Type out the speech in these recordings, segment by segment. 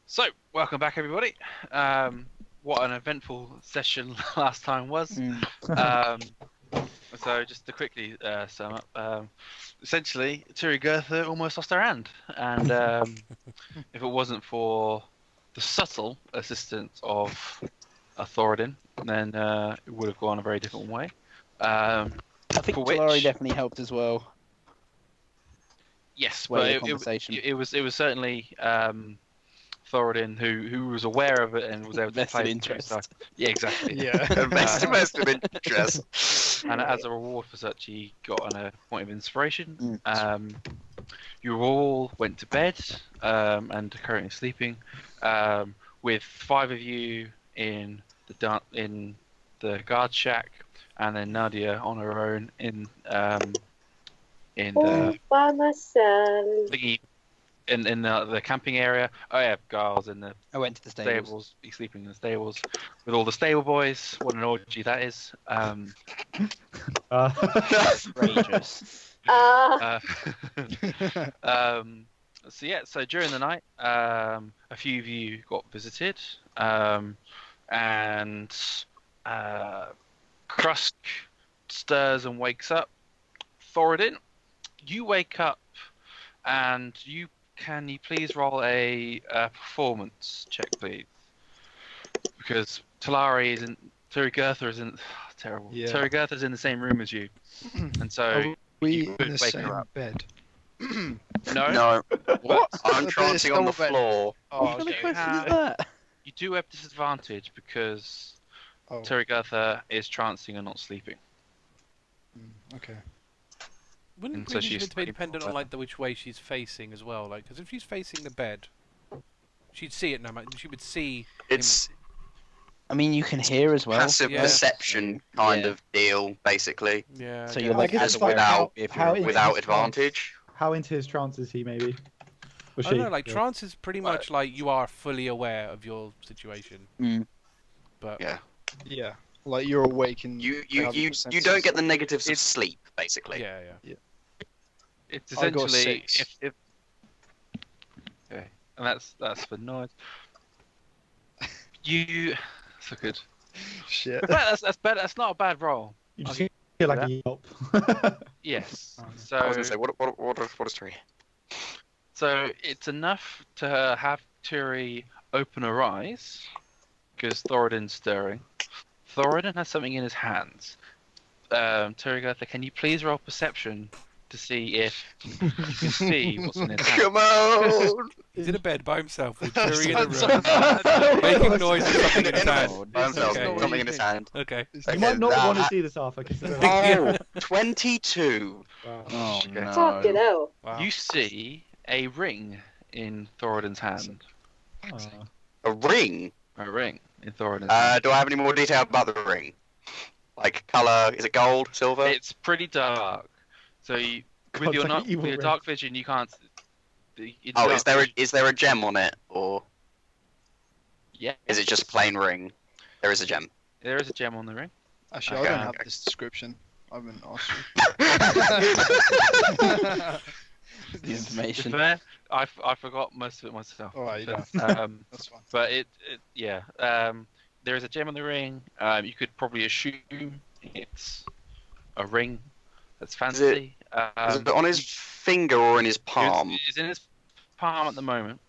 So, welcome back, everybody. What an eventful session last time was. So, just to quickly sum up, essentially, Turygurtha almost lost her hand, and if it wasn't for the subtle assistance of Thoradin, then it would have gone a very different way. I think Talari definitely helped as well. Yes, but it was certainly Thoradin who was aware of it and was able to play interest. Yeah, exactly. Yeah, vested interest. And as a reward for such, he got on a point of inspiration. You all went to bed and are currently sleeping, with 5 of you in the guard shack, and then Nadia on her own in by myself. In the camping area. Oh yeah, Guile's in the I went to the stables. He's sleeping in the stables with all the stable boys. What an orgy that is. Outrageous. So during the night, a few of you got visited, and Krusk stirs and wakes up. Thoradin, you wake up, and can you please roll a performance check, please? Because Turygurtha is in terrible. Yeah. Turygurtha's in the same room as you, and so we you in the wake same her up. bed. No. What? I'm trancing on the floor. Oh, What okay. kind of question is that? You do have disadvantage because Turygurtha is trancing and not sleeping. Okay. Wouldn't So it she's be dependent on which way she's facing as well? Because if she's facing the bed, she'd see it no matter. She would see. It's I mean, you can hear as well. passive perception kind of deal, basically. Yeah. So you're like guess as it's like without advantage. How into his trance is he, maybe? Or I don't know. Like trance is pretty much like you are fully aware of your situation. But Yeah, like you're awake and You have your don't senses. get the negatives of sleep, basically. yeah. It's I got essentially 6. if okay, and that's for noise. So good. Shit. That's better. That's not a bad roll. You just Okay. feel like a yelp. Yes. So I was gonna say, what is 3? So it's enough to have Turi open her eyes, because Thoradin's stirring. Thoradin has something in his hands. Turygurtha, can you please roll perception to see if you can see what's in his hands? Come on! He's in a bed by himself with Turi in a room, making noise with something in his hand. By himself, Okay. something in his hand. Okay. You might not want to see this, Arthur. Oh, 22. Oh Okay. no. Fucking hell. Wow. You see a ring in Thoradin's hand. A ring? A ring in Thoradin's hand. Do I have any more detail about the ring? Like colour? Is it gold, silver? It's pretty dark. So you, with your dark vision, you can't. Oh, is there a gem on it, or Yeah. is it just a plain ring? There is a gem. There is a gem on the ring. Actually, Okay, I don't have okay. this description. I haven't asked you. The information. To be fair, I forgot most of it myself. Alright, But, That's fine. but there is a gem on the ring. You could probably assume it's a ring that's fancy. Is it on his finger or in his palm? It's in his palm at the moment.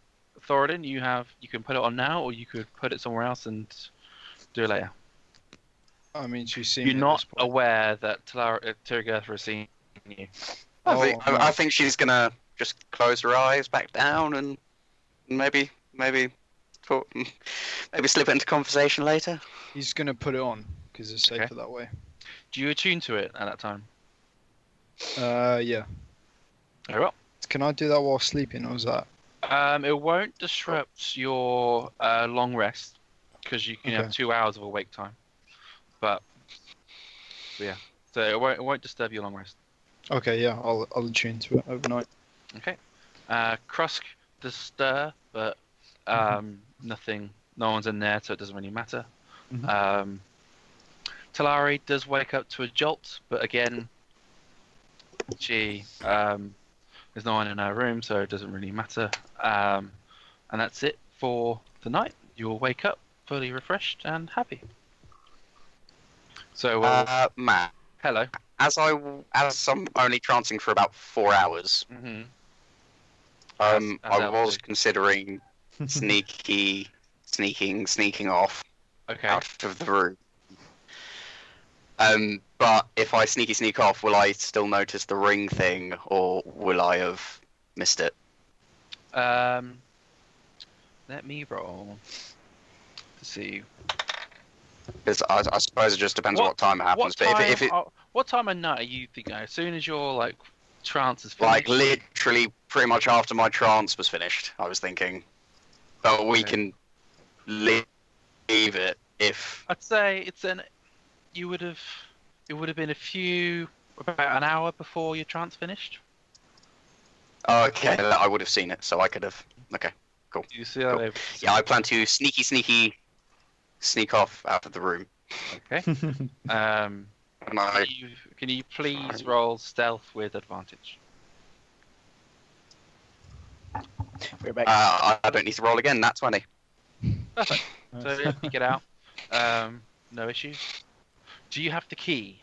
Thoradin, you can put it on now, or you could put it somewhere else and do it later. I mean, she's seen You're me at not this point. aware that Turygurtha has seen you. I think she's gonna just close her eyes back down and maybe slip into conversation later. He's gonna put it on because it's safer Okay. that way. Do you attune to it at that time? Yeah. Very well. Can I do that while sleeping, or is that? It won't disrupt your long rest, because you can have Okay. 2 hours of awake time. But yeah, so it won't disturb your long rest. Okay, yeah, I'll attune to it overnight. Okay. Krusk does stir, but nothing. No one's in there, so it doesn't really matter. Talari does wake up to a jolt, but again, she there's no one in her room, so it doesn't really matter. And that's it for the night. You'll wake up fully refreshed and happy. So, Matt, hello. as I'm only trancing for about 4 hours, Mm-hmm. I that was would do. considering sneaking off Okay. out of the room. But if I sneak off, will I still notice the ring thing, or will I have missed it? Let me roll to see. Because I suppose it just depends on what time it happens. What time of night are you thinking? As soon as your like trance is like finished. literally pretty much after my trance was finished, I was thinking. But we can leave it if. I'd say it would have been about an hour before your trance finished. Okay, I would have seen it, so I could have. Okay, cool. You see that? Cool. Yeah, I plan to sneak off out of the room. Okay. Can you please roll stealth with advantage? We're back. I don't need to roll again. That's 20. Perfect. So if you get out, no issues. Do you have the key?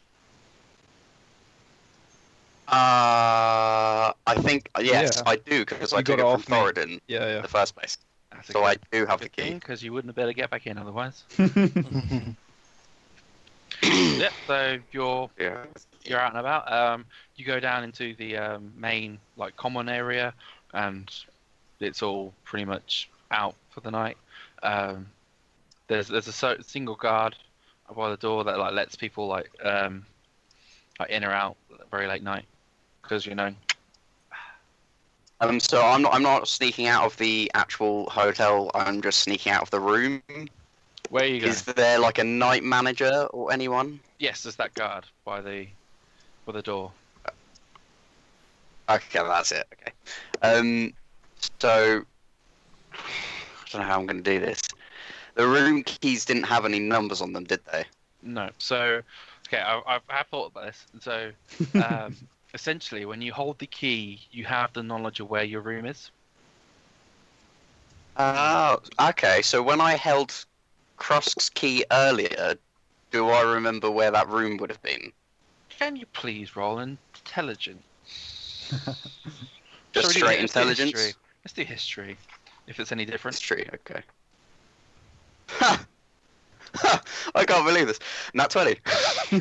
I think yes, Yeah. I do because I You took got it it from off me. Thoradin Yeah, in the first place. That's a So good- I do have the good thing, key. because you wouldn't have better get back in otherwise. yeah. Yep. So you're Yeah. out and about. You go down into the main like common area, and it's all pretty much out for the night. There's a single guard by the door that like lets people like in or out very late night, because So I'm not sneaking out of the actual hotel. I'm just sneaking out of the room. where are you going? Is there like a night manager or anyone? Yes, there's that guard by the door. Okay, that's it. Okay. So I don't know how I'm going to do this. The room keys didn't have any numbers on them, did they? No. So, okay, I've thought about this. And so, essentially, when you hold the key, you have the knowledge of where your room is. Oh, okay. So when I held Krusk's key earlier, do I remember where that room would have been? Can you please roll intelligence? Just Sorry, straight let's do intelligence? history. Let's do history, if it's any different. That's true, okay. Ha! Ha! I can't believe this. Nat 20. You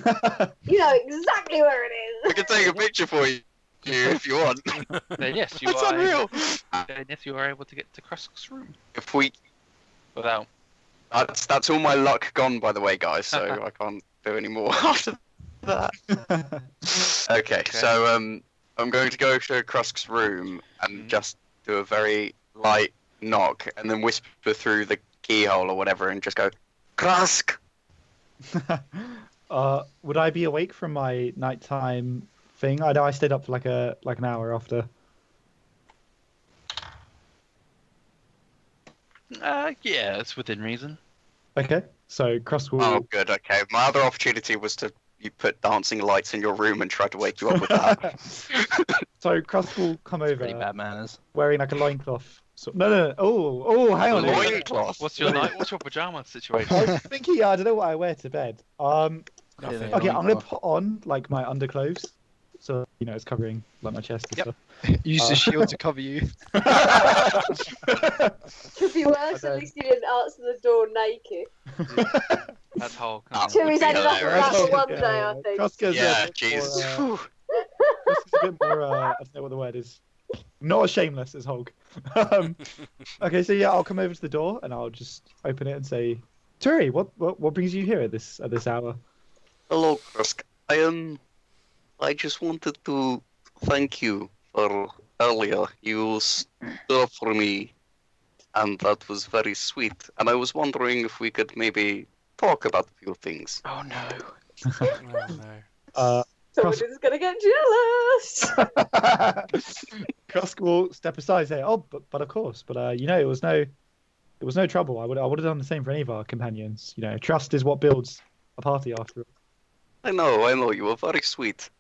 know exactly where it I is. can take a picture for you if you want. Then yes, you That's are. unreal. Then yes, you are able to get to Krusk's room If we, without. that's all my luck gone, by the way, guys. So I can't do any more after that. Okay, so I'm going to go to Krusk's room and just do a very light knock, and then whisper through the keyhole or whatever, and just go, Krusk. Would I be awake from my nighttime thing? I know I stayed up for like an hour after. Yeah, it's within reason. Okay, so Cross will. Oh, good. Okay. My other opportunity was to you put dancing lights in your room and try to wake you up with that. So Cross will come over Pretty bad manners. wearing like a loincloth. So, no. Oh, hang on. Loincloth. What's your pajama situation? I was thinking, I don't know what I wear to bed. Nothing. Okay, I'm gonna put on like my underclothes, so it's covering like my chest and stuff. Use the shield to cover you. Could be worse. At least you didn't answer the door naked. That's whole. Timmy's ended up with that for one Yeah, day, I think. Cross goes Yeah, a bit Jesus. more, Cross is a bit more. I don't know what the word is. Not as shameless as Hulk. Okay, so yeah, I'll come over to the door and I'll just open it and say, Turi, what brings you here at this hour? Hello, Krusk. I just wanted to thank you for earlier. You stood up for me, and that was very sweet. And I was wondering if we could maybe talk about a few things. Oh no. Oh, no. Someone's gonna get jealous. Krusk will step aside and say, "Oh, but of course, but it was no trouble. I would have done the same for any of our companions. Trust is what builds a party after all." I know. You were very sweet.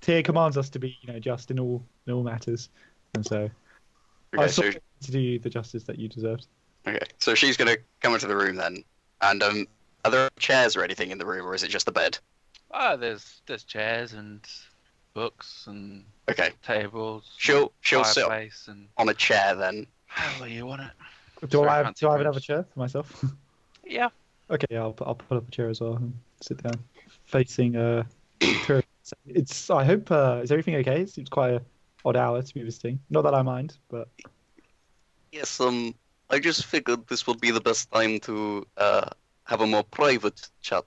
Tyr commands us to be, just in all matters, and so Okay, I so sought to do you the justice that you deserved. okay, so she's gonna come into the room then. And are there chairs or anything in the room, or is it just the bed? There's chairs and books and Okay, tables. she'll sit fireplace and on a chair then. however you want it. Do Sorry, I have fancy another French. chair for myself? Yeah. Okay, yeah, I'll pull up a chair as well and sit down, facing Turig. It's. I hope is everything okay? It seems quite a odd hour to be visiting. Not that I mind, but Yes, I just figured this would be the best time to have a more private chat.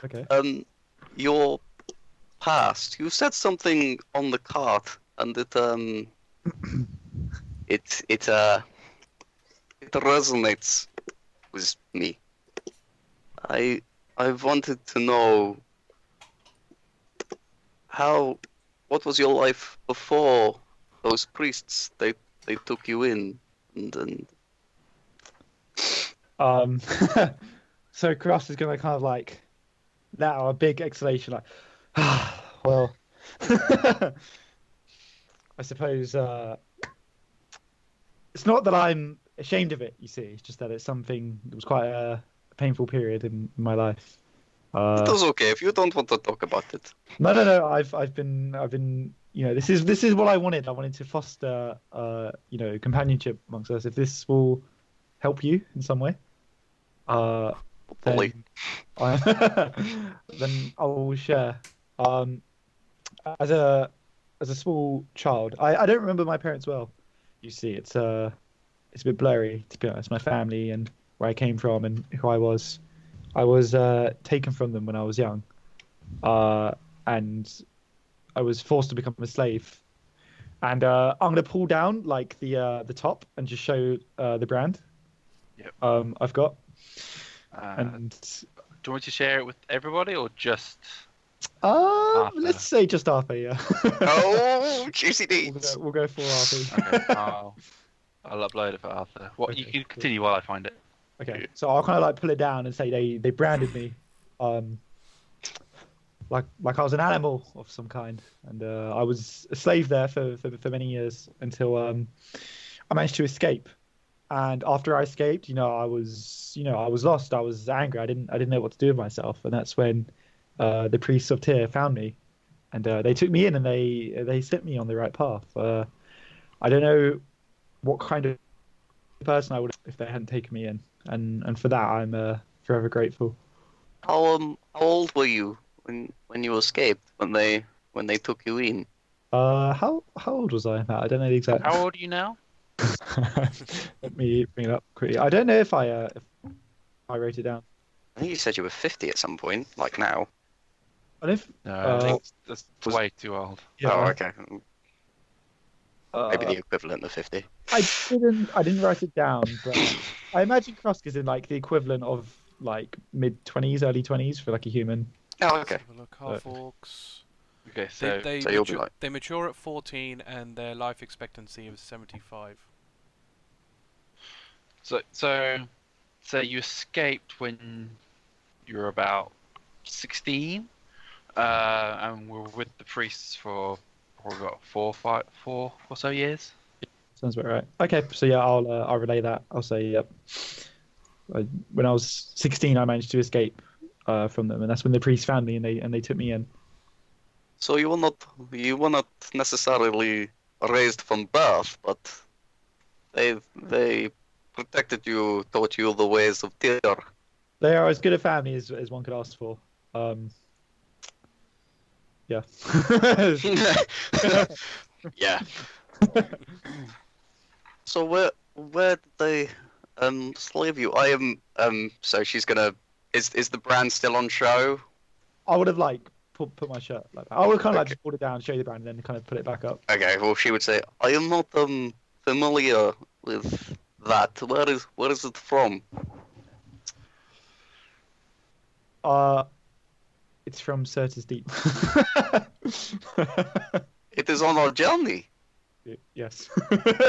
okay. Your past. You said something on the cart, and it resonates with me. I wanted to know what was your life before those priests they took you in, and So Krusk is gonna kind of like let out a big exhalation, like, well, I suppose it's not that I'm ashamed of it. You see, it's just that it's something that was quite a painful period in my life. it's okay if you don't want to talk about it. No. I've been. You know, this is what I wanted. I wanted to foster, companionship amongst us. If this will help you in some way, Hopefully. then I will share. As a small child, I don't remember my parents well. You see, it's a bit blurry, to be honest. My family and where I came from and who I was. I was taken from them when I was young, and I was forced to become a slave. And I'm gonna pull down like the top and just show the brand. Yep. I've got. And do you want me to share it with everybody or just? Arthur. Let's say just Arthur. Yeah. Oh, juicy deeds. We'll go for Arthur. Okay, I'll upload it for Arthur. You can continue while I find it. Okay, so I'll kind of like pull it down and say they branded me, like I was an animal of some kind, and I was a slave there for many years until I managed to escape. And after I escaped, I was lost. I was angry. I didn't know what to do with myself, and that's when the priests of Tyr found me, and they took me in and they set me on the right path. I don't know what kind of person I would have if they hadn't taken me in, and for that I'm forever grateful. How old were you when you escaped? When they took you in? How old was I? I don't know the exact. How old are you now? Let me bring it up quickly. I don't know if I wrote it down. I think you said you were 50 at some point, like now. And if No, I think that's way too old. yeah, Oh, okay. Maybe uh, the equivalent of 50. I didn't write it down, but I imagine Krusk is in like the equivalent of like mid-20s, early 20s for like a human. Oh, okay. Have a look, Half-Orcs. Okay, so So you'll be like- They mature at 14 and their life expectancy is 75. so you escaped when you were about 16, and were with the priests for probably about 4 or so years. Sounds about right. Okay, so yeah, I'll relay that. I'll say yep. When I was 16, I managed to escape from them, and that's when the priests found me and they took me in. So you were not necessarily raised from birth, but they protected you, taught you the ways of Tyr. They are as good a family as one could ask for. Yeah. Yeah. So where did they slave you? I am so she's gonna is the brand still on show? I would have like put my shirt like that. I would have kind of like Okay. just pulled it down, show you the brand, and then kind of put it back up. Okay, well she would say, I am not familiar with that. Where is it from? It's from Certus Deep. It is on our journey. Yes.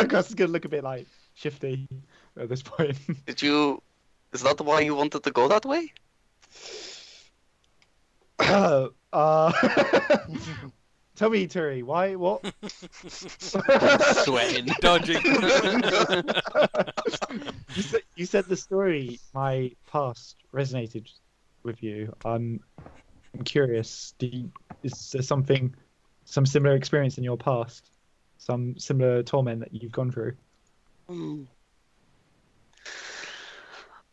Gus is gonna look a bit like shifty at this point. Is that why you wanted to go that way? Tell me, Turi, why? What? Sweating. Dodging. You said the story, my past, resonated with you. I'm curious. Is there some similar experience in your past? Some similar torment that you've gone through?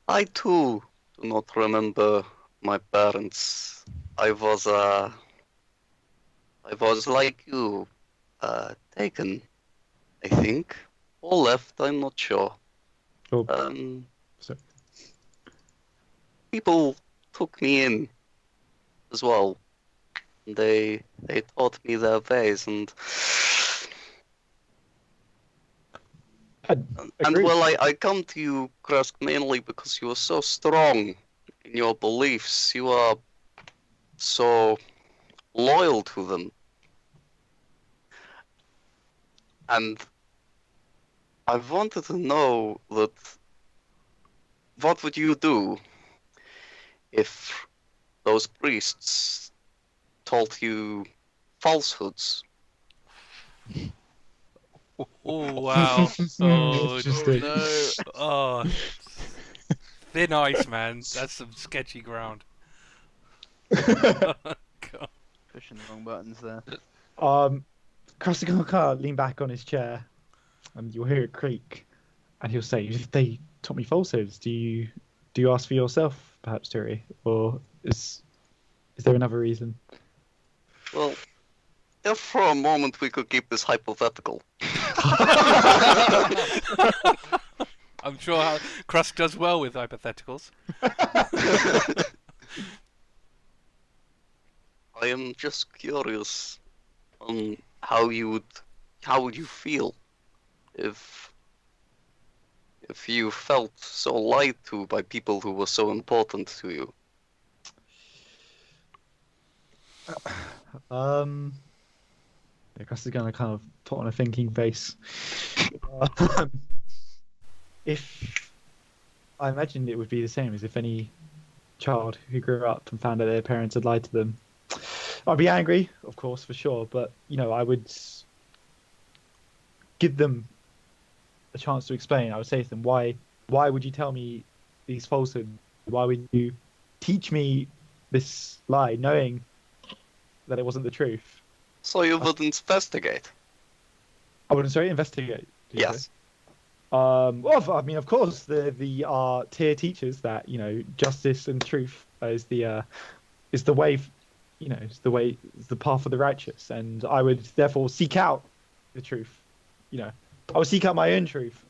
I too do not remember my parents. I was like you, taken, I think, or left. I'm not sure. Oh, sorry. People took me in as well. They taught me their ways, and Agreed. well, I come to you, Krusk, mainly because you are so strong in your beliefs. You are so loyal to them. And I wanted to know that what would you do if those priests told you falsehoods? Oh wow! Oh Interesting. no! Oh, thin ice, man. That's some sketchy ground. God. Pushing the wrong buttons there. Krusk is gonna lean back on his chair, and you'll hear it creak, and he'll say, "If they taught me falsehoods, do you ask for yourself, perhaps, Turi, or is there another reason?" Well, if for a moment we could keep this hypothetical. I'm sure Krusk does well with hypotheticals. I am just curious on how would you feel if you felt so lied to by people who were so important to you. Krusk is gonna kind of put on a thinking face. If I imagined it would be the same as if any child who grew up and found out their parents had lied to them. I'd be angry, of course, for sure, but I would give them a chance to explain. I would say to them, why would you tell me these falsehoods? Why would you teach me this lie, knowing that it wasn't the truth? So you would investigate? I wouldn't say investigate. did you say? Yes. Well, I mean, of course, the tier teachers that justice and truth is the way, is the path of the righteous, and I would therefore seek out the truth. I would seek out my own truth.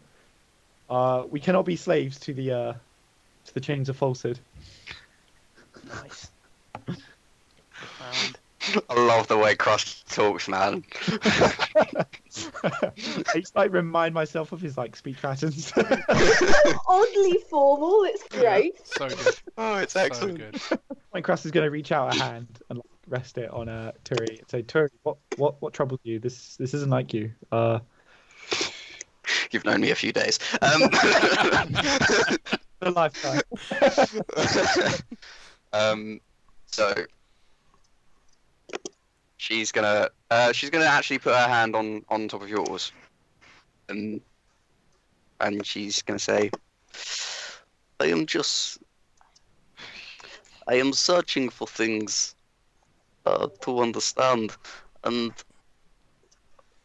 We cannot be slaves to the chains of falsehood. Nice. I love the way Krusk talks, man. I just remind myself of his speech patterns. Oddly formal, it's great. So good. Oh, it's So excellent. good. When Krusk is going to reach out a hand and rest it on Turi and say, "Turi, what troubles you? This isn't like you." You've known me a few days. A lifetime. So she's gonna actually put her hand on top of yours, and she's gonna say, I am searching for things to understand, and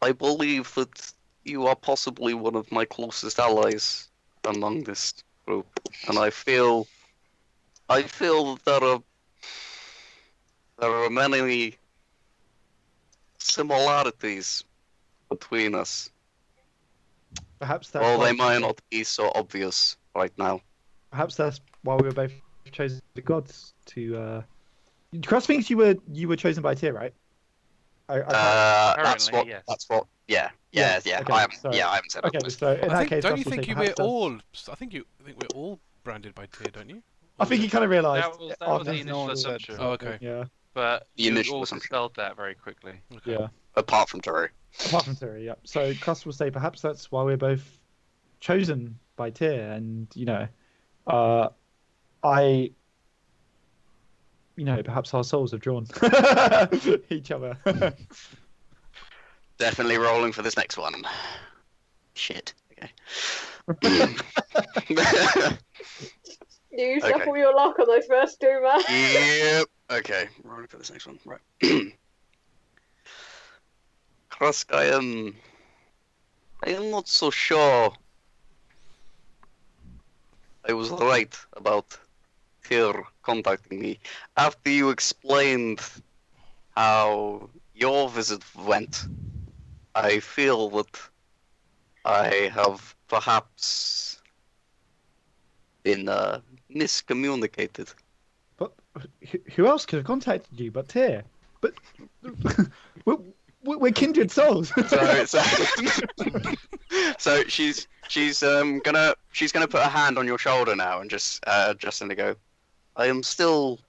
I believe that you are possibly one of my closest allies among this group, and I feel that there are many similarities between us. Perhaps that's Well, why they might not be so obvious right now. Perhaps that's why we were both chosen the gods to. Krusk thinks you were chosen by Tyr, right? That's Apparently, what. yes. That's what. Yeah. Yes, Yeah. okay, I haven't. so- Yeah, I haven't said Okay, that. so in that case, Don't Russ you will think say you perhaps we're all? I think we're all branded by tier, don't you? I think he kind of realised. That was the after- initial assumption. Oh, okay. Yeah, But The you initial all assumption. dispelled that very quickly. Okay. yeah. Apart from Toru. Apart from Tyr, yeah. So Krusk will say perhaps that's why we're both chosen by Tyr, and perhaps our souls have drawn each other. Definitely rolling for this next one. Shit. Okay. You Okay. shuffle your luck on those first two, man. Yep. Okay, rolling for this next one. Right. Krusk, I am not so sure I was right about Tyr contacting me. After you explained how your visit went, I feel that I have perhaps been miscommunicated. But who else could have contacted you but Tyr? But we're kindred souls. So she's gonna put her hand on your shoulder now and just gonna go. I am still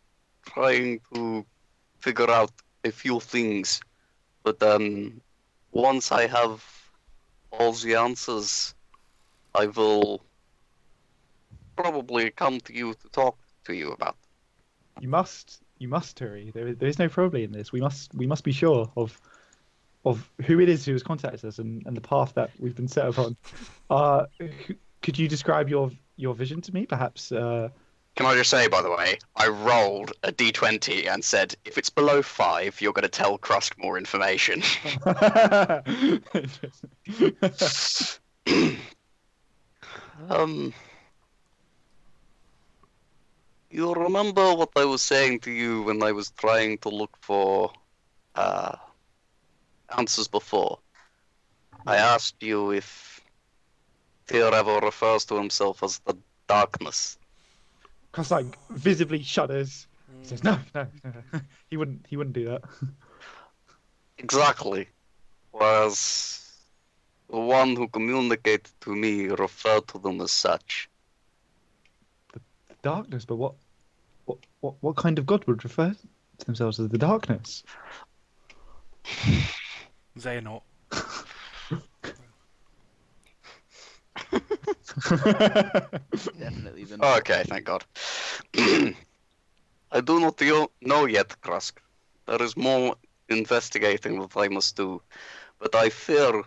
trying to figure out a few things, but once I have all the answers, I will probably come to you to talk to you about. You must, Turi. There is no problem in this. We must be sure of who it is who has contacted us and the path that we've been set upon. Could you describe your vision to me, perhaps? Can I just say, by the way, I rolled a d20 and said, if it's below 5, you're going to tell Krusk more information. You remember what I was saying to you when I was trying to look for answers before? I asked you if Tyr ever refers to himself as the darkness. Because like visibly shudders. He says, no. He wouldn't do that. Exactly. Whereas the one who communicated to me referred to them as such. Darkness, but what kind of god would refer to themselves as the darkness? Xehanort. Definitely the Okay, thank God. I do not know yet, Krusk. There is more investigating that I must do. But I fear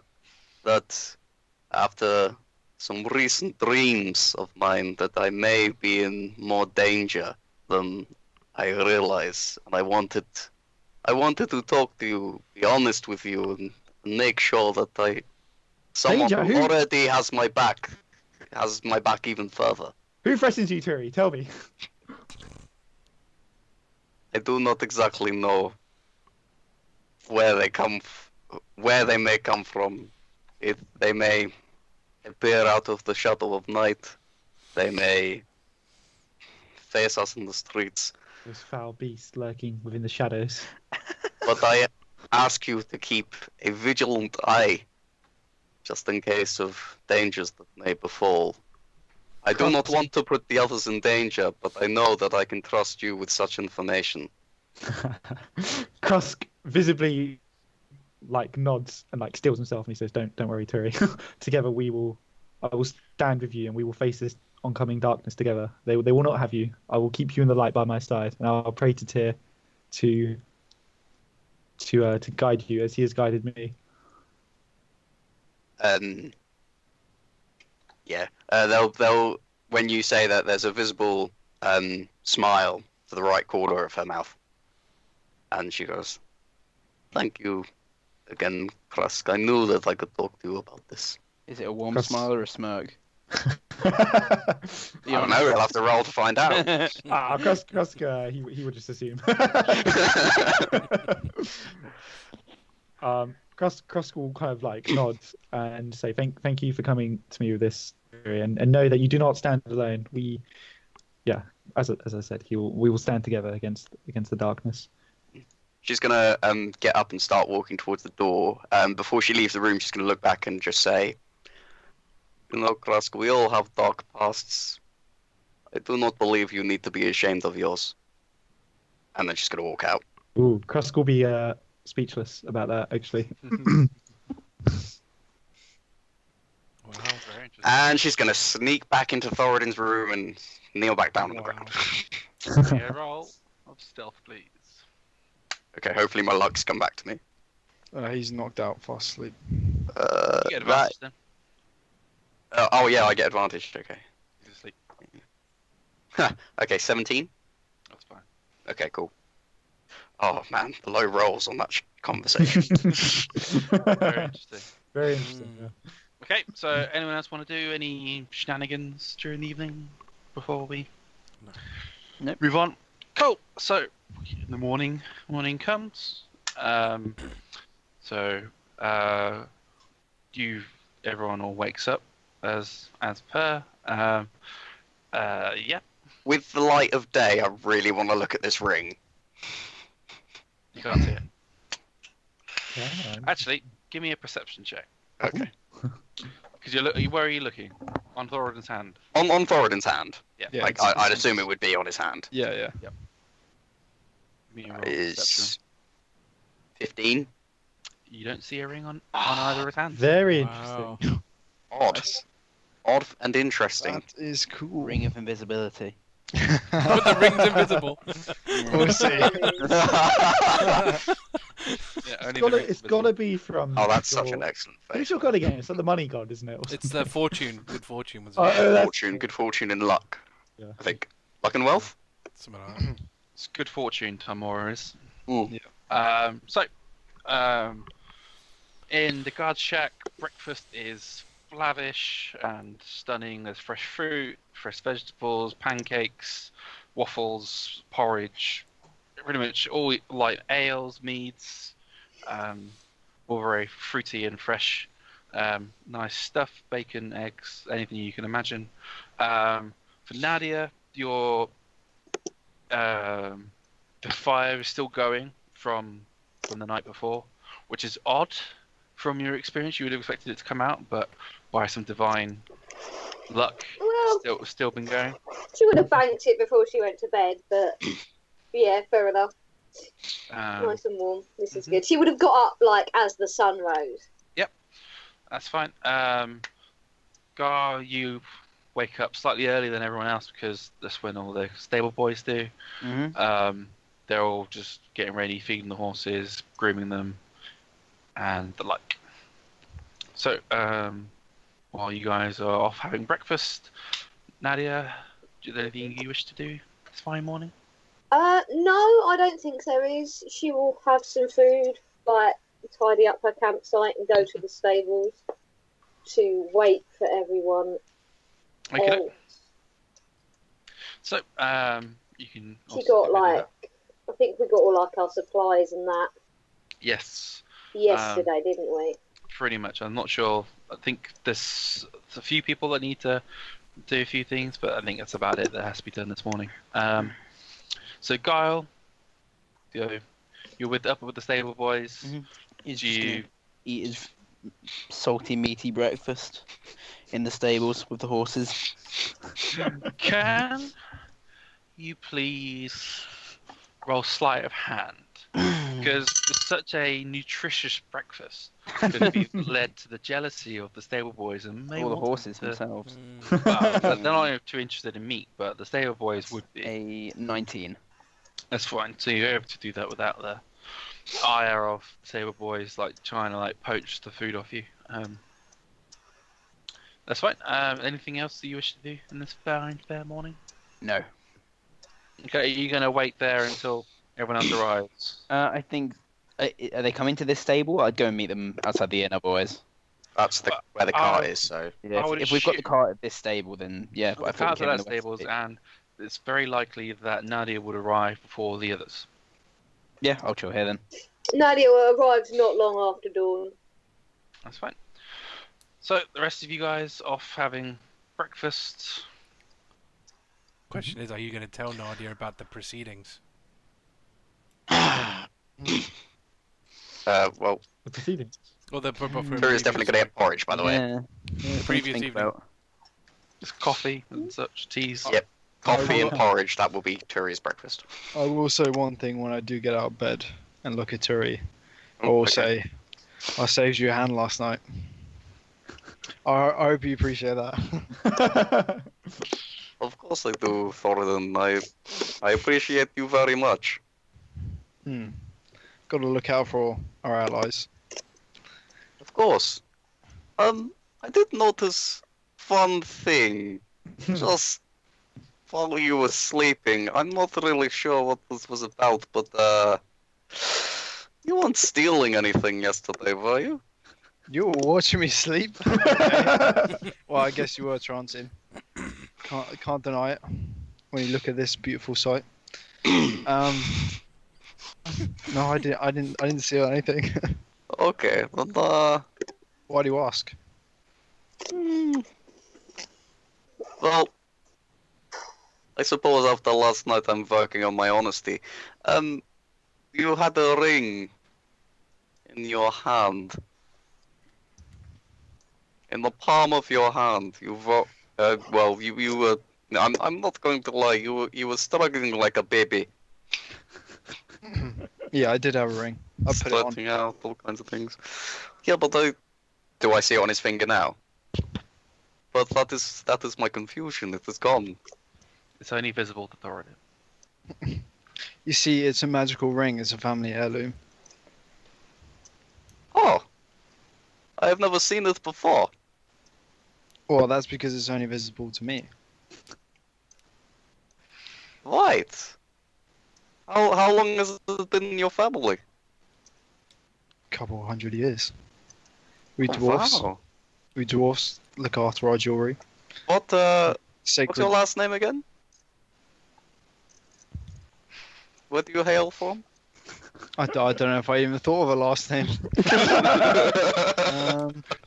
that after some recent dreams of mine that I may be in more danger than I realize. And I wanted to talk to you, be honest with you, and make sure that someone Danger? who Who? already has my back even further. Who threatens you, Turi? Tell me. I do not exactly know where they may come from. They may appear out of the shadow of night. They may face us in the streets. Those foul beasts lurking within the shadows. But I ask you to keep a vigilant eye, just in case of dangers that may befall. I do not want to put the others in danger, but I know that I can trust you with such information. Krusk visibly nods and steals himself and he says, Don't worry, Turi. Together I will stand with you and we will face this oncoming darkness together. They will not have you. I will keep you in the light by my side, and I'll pray to Tyr to guide you as he has guided me. Yeah. They'll when you say that, there's a visible smile to the right corner of her mouth, and she goes, "Thank you again, Krusk. I knew that I could talk to you about this." Is it a warm Krusk. smile or a smirk? I don't know. We'll have to roll to find out. Krusk, he would just assume. Krusk will kind of nod and say thank you for coming to me with this, and know that you do not stand alone. As I said, we will stand together against the darkness. She's gonna get up and start walking towards the door. Before she leaves the room, she's gonna look back and just say, "You know, Krusk, we all have dark pasts. I do not believe you need to be ashamed of yours." And then she's gonna walk out. Ooh, Krusk will be speechless about that, actually. Wow, very interesting. And she's gonna sneak back into Thoradin's room and kneel back down on the ground. Yeah, roll of stealth, please. Okay, hopefully my luck's come back to me. He's knocked out, fast asleep. You get advantage then. Oh yeah, I get advantage. Okay. He's asleep. Okay, 17. That's fine. Okay, cool. Oh man, the low rolls on that conversation. Very interesting. Very interesting. Yeah. Okay, so anyone else want to do any shenanigans during the evening before we Nope. move on? Cool. So in the morning comes. Everyone all wakes up as per. Yeah. With the light of day, I really want to look at this ring. You can't see it. Yeah. Actually, give me a perception check. Okay. Because where are you looking? On Thoradin's hand. On Thoradin's hand. Yeah. Yeah, Like it's- I'd assume it would be on his hand. Yeah. Give me a roll of Is perception. 15. You don't see a ring on either of his hands. Very Wow. interesting. Odd. Odd and interesting. That is cool. Ring of invisibility. But the ring's invisible. We'll see. Yeah, only It's gotta be from. Oh, that's such your- an excellent Who's face. your god again? It's like the money god, isn't it? Or It's the fortune. Good fortune was Oh, that's- Good fortune and luck. Yeah. I think. Luck and wealth? something like that. It's good fortune, Tamora is. Mm. In the guard shack, breakfast is lavish and stunning. There's fresh fruit, fresh vegetables, pancakes, waffles, porridge, pretty much all light ales, meads, all very fruity and fresh. Nice stuff, bacon, eggs, anything you can imagine. For Nadia, the fire is still going from the night before, which is odd from your experience. You would have expected it to come out, but by some divine luck, Well, it's still been going. she would have banked it before she went to bed, but yeah, fair enough. Nice and warm. This is good. She would have got up like as the sun rose. That's fine. Gar, you wake up slightly earlier than everyone else because that's when all the stable boys do. Mm-hmm. They're all just getting ready, feeding the horses, grooming them, and the like. So, while you guys are off having breakfast, Nadia, is there anything you wish to do this fine morning? No, I don't think there is. She will have some food, like tidy up her campsite and go to the stables to wait for everyone. Okay. Oh, So, you can. she also got do that. like, I think we got all like our supplies and that Yes, yesterday, didn't we? pretty much. I'm not sure. I think there's a few people that need to do a few things, but I think that's about it that has to be done this morning. So Guile, you're up with the stable boys. Mhm. He's Do just you? gonna eat his salty, meaty breakfast in the stables with the horses. Can you please roll sleight of hand? Because it's such a nutritious breakfast could be led to the jealousy of the stable boys and maybe All the horses themselves. Well, they're not too interested in meat, but the stable boys would be. A 19. That's fine. So you're able to do that without the ire of stable boys like trying to like poach the food off you. That's fine. Anything else that you wish to do in this fair morning? No. Okay, are you gonna wait there until everyone else arrives? I think. Are they coming to this stable? I'd go and meet them outside the inn, otherwise. That's where the cart is, so. Yeah, I would if we've got the assume- cart at this stable, then yeah. But I The thought cars we are came at in the west stables, gate. and it's very likely that Nadia would arrive before the others. Yeah, I'll chill here then. Nadia arrived not long after dawn. That's fine. So the rest of you guys off having breakfast. Question is, are you going to tell Nadia about the proceedings? Well, The proceedings. Or the Turi's definitely going to get porridge, by the way. Yeah. Yeah, Previous think evening. about. Just coffee and such, teas. Yep. Coffee and will- porridge, that will be Turi's breakfast. I will say one thing when I do get out of bed and look at Turi. I Oh, will okay. say, I saved you a hand last night. I hope you appreciate that. Of course I do, Thoradin. I appreciate you very much. Got to look out for our allies. Of course. I did notice one thing. Just while you were sleeping. I'm not really sure what this was about, but you weren't stealing anything yesterday, were you? You were watching me sleep. Okay. Well, I guess you were trancing. Can't deny it. When you look at this beautiful sight. No, I didn't steal anything. Okay, then Why do you ask? well, I suppose after last night I'm working on my honesty. You had a ring in your hand. In the palm of your hand, you were, you were, I'm not going to lie, you were struggling like a baby. Yeah, I did have a ring. I put it on. Strutting out, all kinds of things. Yeah, but do I see it on his finger now? But that is my confusion, it is gone. It's only visible to Thoradin. You see, it's a magical ring. It's a family heirloom. Oh! I have never seen it before. Well, that's because it's only visible to me. Right. How long has it been in your family? Couple 100 years. We Oh, dwarfs. wow. We dwarfs look after our jewelry. What's Sacred. your last name again? Where do you hail from? I don't know if I even thought of a last name.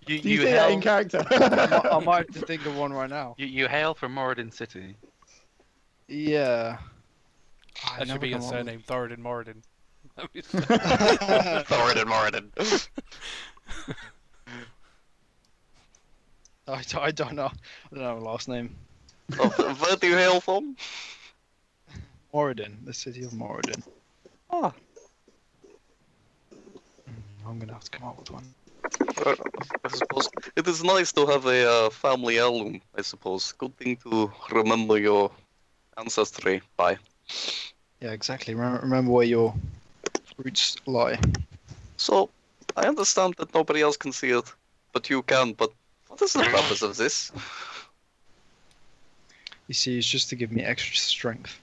You, Do you you say that hail, in character? I might have to think of one right now. you hail from Moradin City. Yeah. I That should never be your come up surname, Thoradin Moradin. Thoradin Moradin. I don't know. I don't know a last name. Oh, where do you hail from? Moradin, the city of Moradin. Ah. I'm gonna have to come up with one. I suppose it is nice to have a family heirloom. I suppose good thing to remember your ancestry by. Yeah, exactly. Remember where your roots lie. So I understand that nobody else can see it, but you can. But what is the purpose of this? You see, it's just to give me extra strength.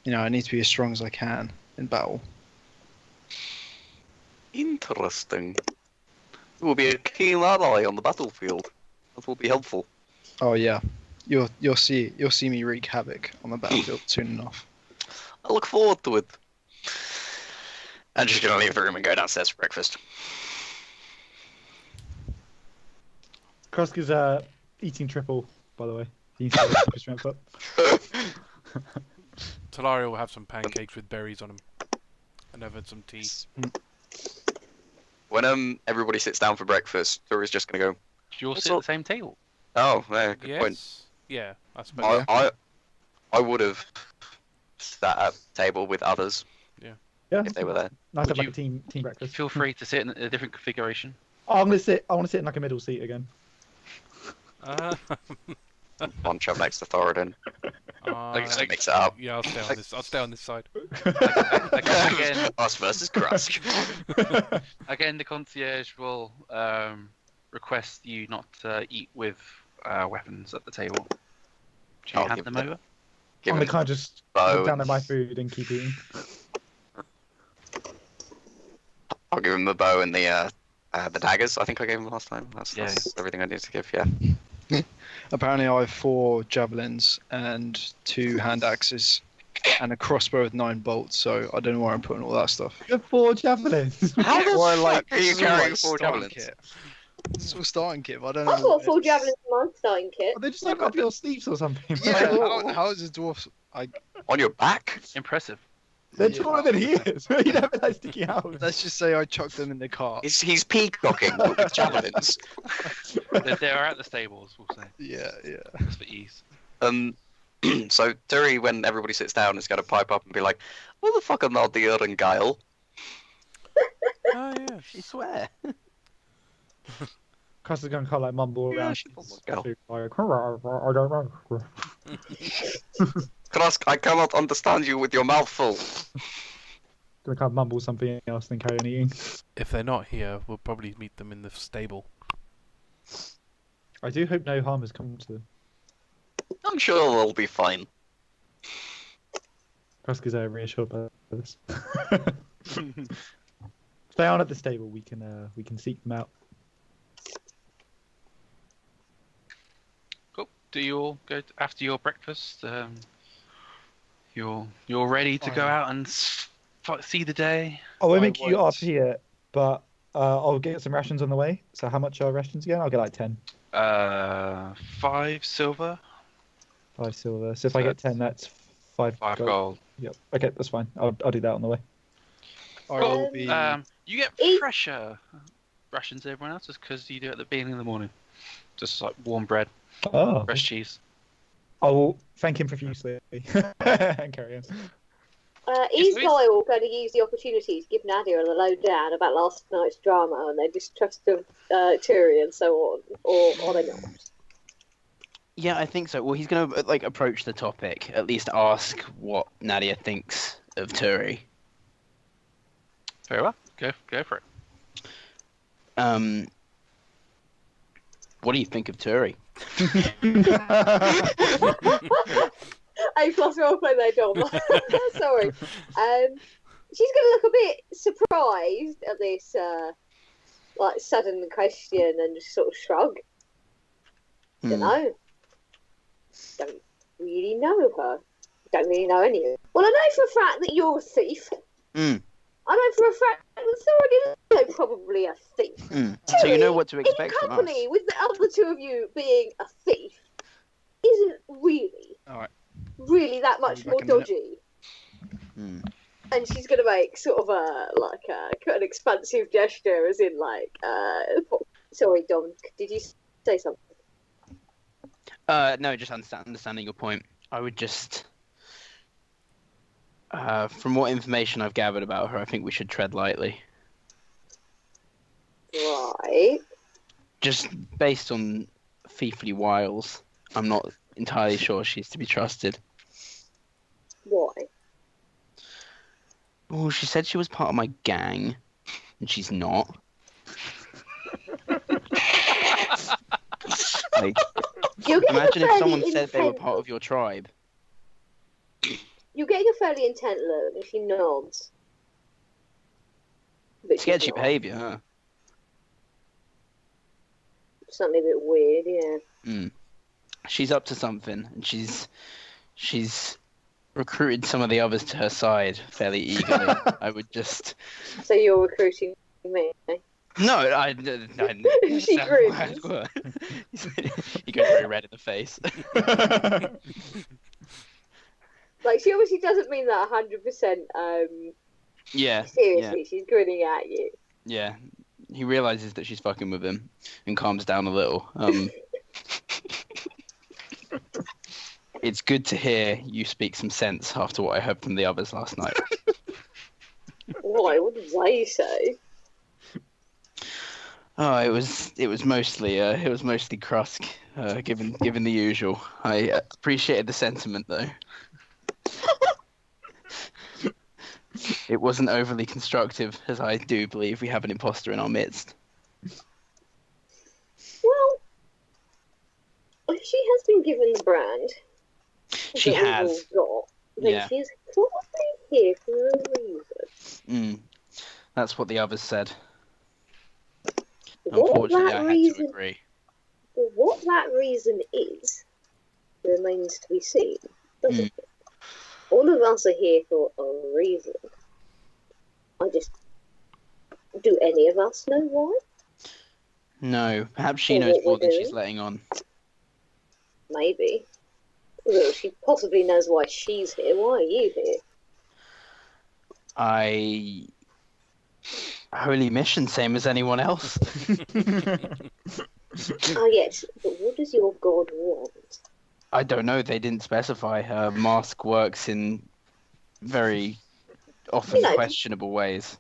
You know, I need to be as strong as I can in battle. Interesting. You will be a keen ally on the battlefield. That will be helpful. Oh yeah, you'll see me wreak havoc on the battlefield soon enough. I look forward to it. I'm just gonna leave the room and go downstairs for breakfast. Krusk is eating triple, by the way. He needs to get super strength up. Talari will have some pancakes with berries on them. And I've had some tea. When everybody sits down for breakfast, Tori's just gonna go. You all What's sit at up? the same table. Oh, yeah, good Yes. point. Yeah, I suppose. I would have sat at a table with others Yeah, if they were there. nice to have Would like a team breakfast. Feel free to sit in a different configuration. Oh, I want to sit in like a middle seat again. One shove next to Thoradin. Just to mix it up. Yeah, I'll stay on this. I'll stay on this side. Again, Us versus Krusk. again, the concierge will request you not eat with weapons at the table. Do you I'll hand give them them- over? Give I'm him gonna kind of just bow look down and- at my food and keep eating. I'll give him the bow and the daggers. I think I gave him last time. That's Yeah. everything I need to give. Yeah. Apparently, I have 4 javelins and 2 hand axes and a crossbow with 9 bolts. So I don't know where I'm putting all that stuff. You have 4 javelins. How the Well, fuck are you this is all, carrying like, 4 starting javelins? kit. This is all starting kit. But I don't know. I've got what 4 it is. javelins in my starting kit. Are they just like up your sleeves or something? Yeah. How is a dwarf? On your back? Impressive. They're Yeah. taller than he is. You never like sticking out. Let's just say I chucked them in the cart. He's peacocking with javelins. They're at the stables, we'll say, Yeah. just for ease. So Turi, when everybody sits down, is going to pipe up and be like, "Where the fuck are Nadia and Guile?" Oh yeah. She swear. Krusk is going to kind of like mumble Yeah, around. she does like Like, I don't know. Krusk, I cannot understand you with your mouth full. gonna kind of mumble something else and then carry on eating. If they're not here, we'll probably meet them in the stable. I do hope no harm has come to them. I'm sure they'll be fine. Krusk is reassured by this. If they aren't at the stable, we can seek them out. Cool. Do you all go after your breakfast? You're ready to go out and see the day. I won't I make you won't. up here, but I'll get some rations on the way. So how much are rations again? I'll get like 10. 5 silver, 5 silver. So if I get 10, that's 5 5 gold. gold. Yep. Okay, that's fine. I'll do that on the way. I will be. You get Eat- fresher rations than everyone else just because you do it at the beginning of the morning. Just like warm bread, Oh. fresh cheese. I will thank him profusely and carry on. Is Louise? Guile going to use the opportunity to give Nadia a lowdown about last night's drama and their distrust of Turi and so on, or are they not? Yeah, I think so. Well, he's going to like approach the topic, at least ask what Nadia thinks of Turi. Very well. Go for it. What do you think of Turi? A+ roleplay there, Dom. Sorry. She's going to look a bit surprised at this like sudden question and just sort of shrug. Don't know. Don't really know her. Don't really know any of her. Well, I know for a fact that you're a thief. I know for a fact that Thoradin is probably a thief. So you know what to In expect from us. company with the other two of you being a thief isn't really, Alright. really that much Back more in a minute. dodgy. And she's gonna make sort of an expansive gesture, as in like, sorry, Dom, did you say something? No, just understanding your point. I would just, from what information I've gathered about her, I think we should tread lightly. Right. Just based on thiefly wiles, I'm not entirely sure she's to be trusted. Why? Well, she said she was part of my gang, and she's not. Like, You're getting imagine a if fairly someone said they were intent part of your tribe. You're getting a fairly intent look, and she nods. But she's Sketchy not. behaviour, huh? Something a bit weird, yeah. She's up to something, and she's recruited some of the others to her side fairly eagerly. I would just... So you're recruiting me. No, I She grins. He goes very red in the face. Like, she obviously doesn't mean that 100% Yeah, seriously. She's grinning at you. yeah. He realizes that she's fucking with him and calms down a little. It's good to hear you speak some sense after what I heard from the others last night. Why? What did they say? Oh, it was mostly Krusk, given the usual. I appreciated the sentiment though. It wasn't overly constructive, as I do believe we have an imposter in our midst. Well, she has been given the brand. She that we've has. all got, then Yeah. she's probably here for a reason. That's what the others said. What Unfortunately, that I had reason, to agree. what that reason is remains to be seen, doesn't it? All of us are here for a reason. Do any of us know why? No, perhaps she Or knows what more we're than she's doing? letting on. Maybe. Well, she possibly knows why she's here. Why are you here? Holy mission, same as anyone else. Oh, yes, but what does your god want? I don't know, they didn't specify. Mask works in very often You know. questionable ways.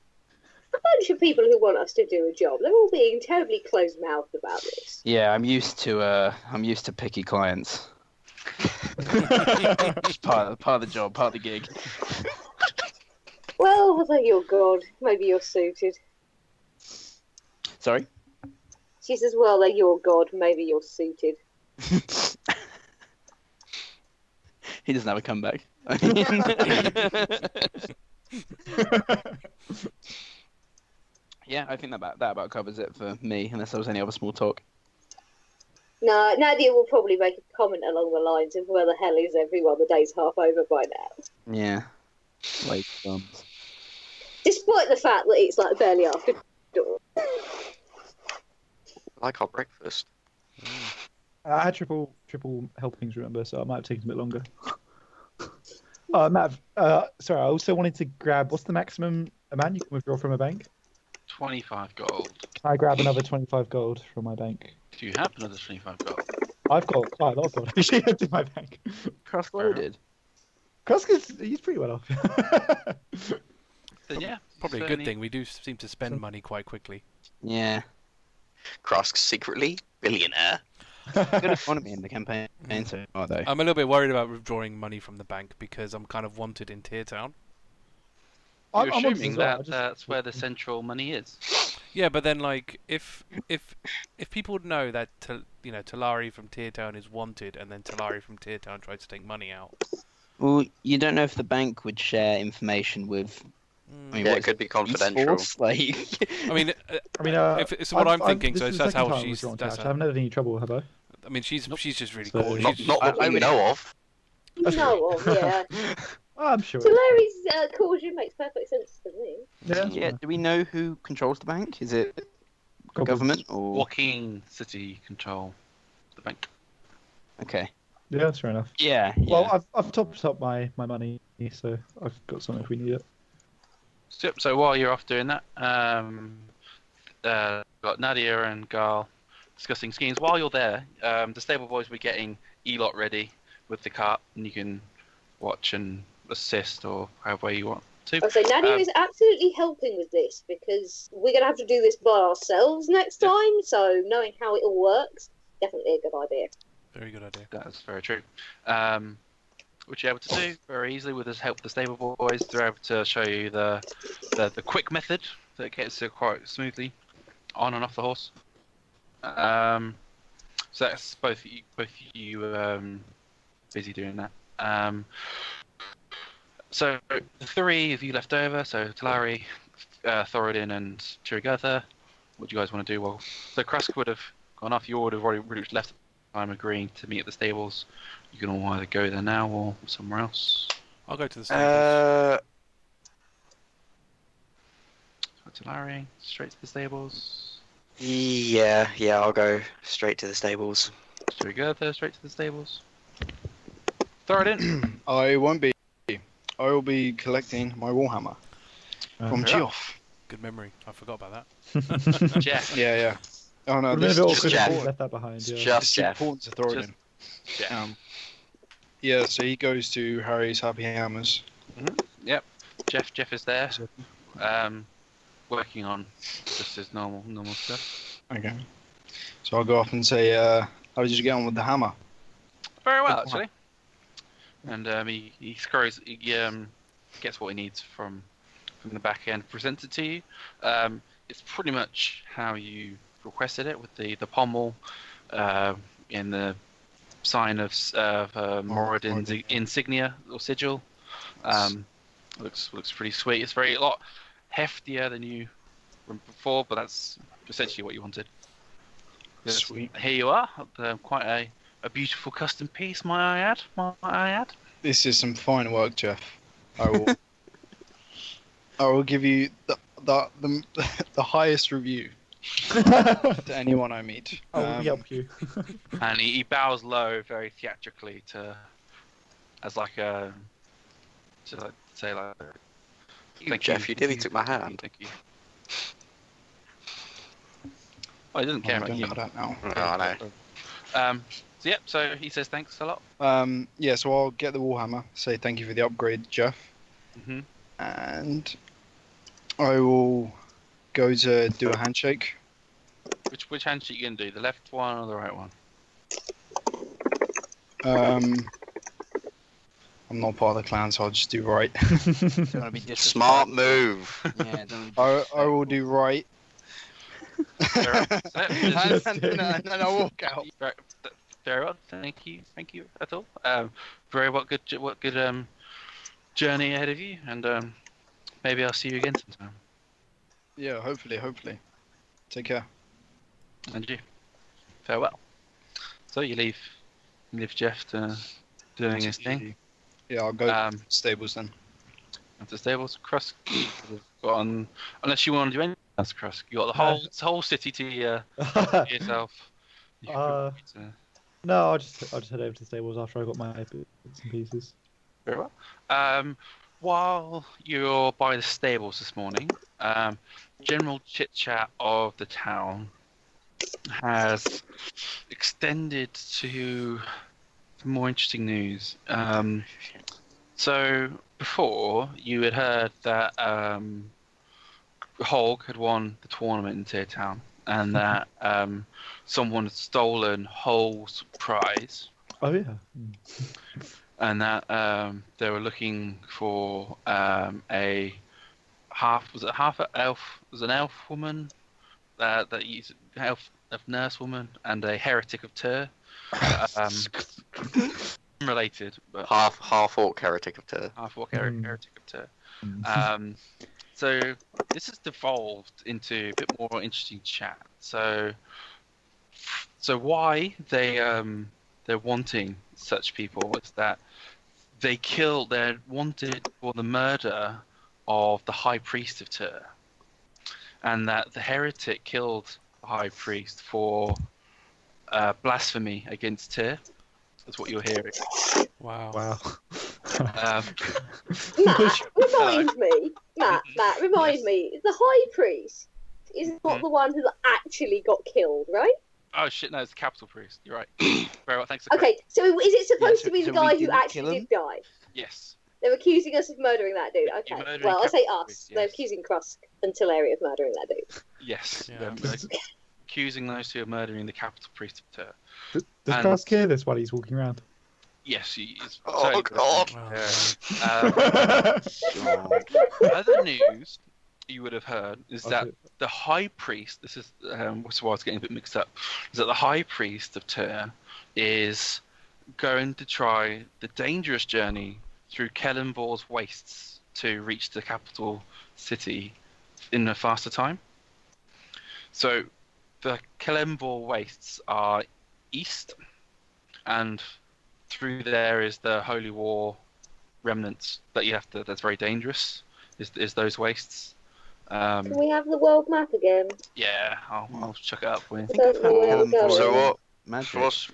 A bunch of people who want us to do a job. They're all being terribly close-mouthed about this. Yeah, I'm used to picky clients. It's part of the job, part of the gig. Well, they're your god. Maybe you're suited. Sorry? She says, well, they're your god. Maybe you're suited. He doesn't have a comeback. Yeah, I think that about covers it for me, unless there was any other small talk. No, Nadia will probably make a comment along the lines of, where the hell is everyone? The day's half over by now. Yeah. Late thumbs. Despite the fact that it's like barely after dawn. Like our breakfast. I had triple helpings, remember, so I might have taken a bit longer. Matt, sorry, I also wanted to grab, what's the maximum amount you can withdraw from a bank? 25 gold. Can I grab another 25 gold from my bank? Do you have another 25 gold? I've got quite a lot of gold actually in my bank. Krusk loaded. Krusk he's pretty well off. Then yeah. Probably a good certainly- thing. We do seem to spend money quite quickly. Yeah. Krusk secretly billionaire. Good economy in the campaign, so far, though. I'm a little bit worried about withdrawing money from the bank because I'm kind of wanted in Tear Town. You're I'm on assuming as well, that that's where the central money is. Yeah, but then like if people know that Talari from Tear Town is wanted, and then Talari from Tear Town tries to take money out. Well, you don't know if the bank would share information with. I mean, Yeah, what it is could be police confidential. force? Like, I mean, I mean, if it's what I'm thinking. this So is the that's second how time I've she's. withdrawn That's cash. I haven't had any trouble, have I? I mean, she's just really So- cool. Not, She's- not that I we would- know of. No one, yeah. I'm sure. Talari's caution makes perfect sense to me. yeah. Do we know who controls the bank? Is it Goblins. government or? Walking City control the bank. Okay. Yeah, that's fair enough. Yeah. Well, I've topped up my money, so I've got something if we need it. So while you're off doing that, got Nadia and Guile discussing schemes. While you're there, the stable boys were getting Elot ready with the cart, and you can watch and assist or however way you want to. Oh, so Nadia is absolutely helping with this because we're going to have to do this by ourselves next time. So knowing how it all works, definitely a good idea. Very good idea. That's very true. Which you're able to do very easily with this help the stable boys. They're able to show you the quick method that gets you quite smoothly on and off the horse. So that's both you busy doing that. So the three of you left over. So Talari, Thoradin, and Turygurtha. What do you guys want to do? Well, so Krusk would have gone off. You would have already left. I'm agreeing to meet at the stables. You can all either go there now or somewhere else. I'll go to the stables. So Talari, straight to the stables. Yeah, I'll go straight to the stables. Turygurtha, straight to the stables. Thoradin. I won't be. I will be collecting my Warhammer from fair Geoff. Good memory. I forgot about that. Jeff. Yeah. Oh no, Would have this been a bit is awkward if Jeff. we left that behind. It's Yeah. just Jeff. important to Thoradin. Jeff. Yeah, so he goes to Harry's Happy Hammers. Yep. Jeff is there. Working on just his normal stuff. Okay. So I'll go off and say, how did you get on with the hammer? Very well, actually. And he scurries. He gets what he needs from the back end, presents it to you. It's pretty much how you requested it, with the pommel in the sign of Moradin's insignia or sigil. Looks pretty sweet. It's a lot heftier than you were before, but that's essentially what you wanted. Yes, Sweet. Here you are. Quite a beautiful custom piece, might I add. This is some fine work, Jeff. I will give you the highest review to anyone I meet. Oh, we help you. And he bows low, very theatrically, thank Jeff, you nearly took my hand. Thank you. Oh, he doesn't care I about don't you. know that now. Oh, I know. So he says thanks a lot. Yeah, so I'll get the Warhammer, say thank you for the upgrade, Jeff. hmm And I will go to do a handshake. Which handshake you gonna do? The left one or the right one? I'm not part of the clan, so I'll just do right. Don't want to be disrespectful. Smart move. Yeah, don't wanna be I will do right. Very and then I'll walk out. very well. Thank you at all. Very well. Good journey ahead of you, and maybe I'll see you again sometime. Yeah, hopefully. Take care. And you. Farewell. So you leave Jeff to doing his thing. Yeah, I'll go to stables then. After stables, Krusk. Got on, unless you want to do anything else, Krusk. You got the whole city to yourself. You can No, I'll just head over to the stables after I got my bits and pieces. Very well. While you're by the stables this morning, general chit chat of the town has extended to some more interesting news. So before you had heard that Holg had won the tournament in Tear Town, and that someone had stolen Holg's prize. Oh yeah. And that they were looking for a half elf? Was an elf woman that used elf nurse woman and a heretic of Tyr. Related, but Half-Orc heretic of Tyr. Half-Orc heretic of Tyr. So this has devolved into a bit more interesting chat. So why they're wanting such people is that they're wanted for the murder of the High Priest of Tyr, and that the heretic killed the High Priest for blasphemy against Tyr. That's what you're hearing. Wow. Matt, remind me. The High Priest is not the one who actually got killed, right? Oh shit! No, it's the Capital Priest. You're right. Very well. Thanks. Okay, so is it supposed Yeah, to be so the we guy who didn't actually kill him? did die? Yes. They're accusing us of murdering that dude. Okay. murdering Well, I say Capital us. Priest, They're yes. accusing Krusk and Talari of murdering that dude. Yes. Yeah. They're accusing those who are murdering the Capital Priest of Tyr. Does And- Krusk hear this while he's walking around? Yes, he is. Oh, God. Other news you would have heard is that Okay. the High Priest. This is why I was getting a bit mixed up. Is that the High Priest of Tyr is going to try the dangerous journey through Kellenbor's wastes to reach the capital city in a faster time. So the Kellenbor wastes are east, and through there is the Holy War remnants that you have to. That's very dangerous. Is those wastes? Can we have the world map again? Yeah, I'll chuck it up with. I don't know where we're going. So what? Magic. What's,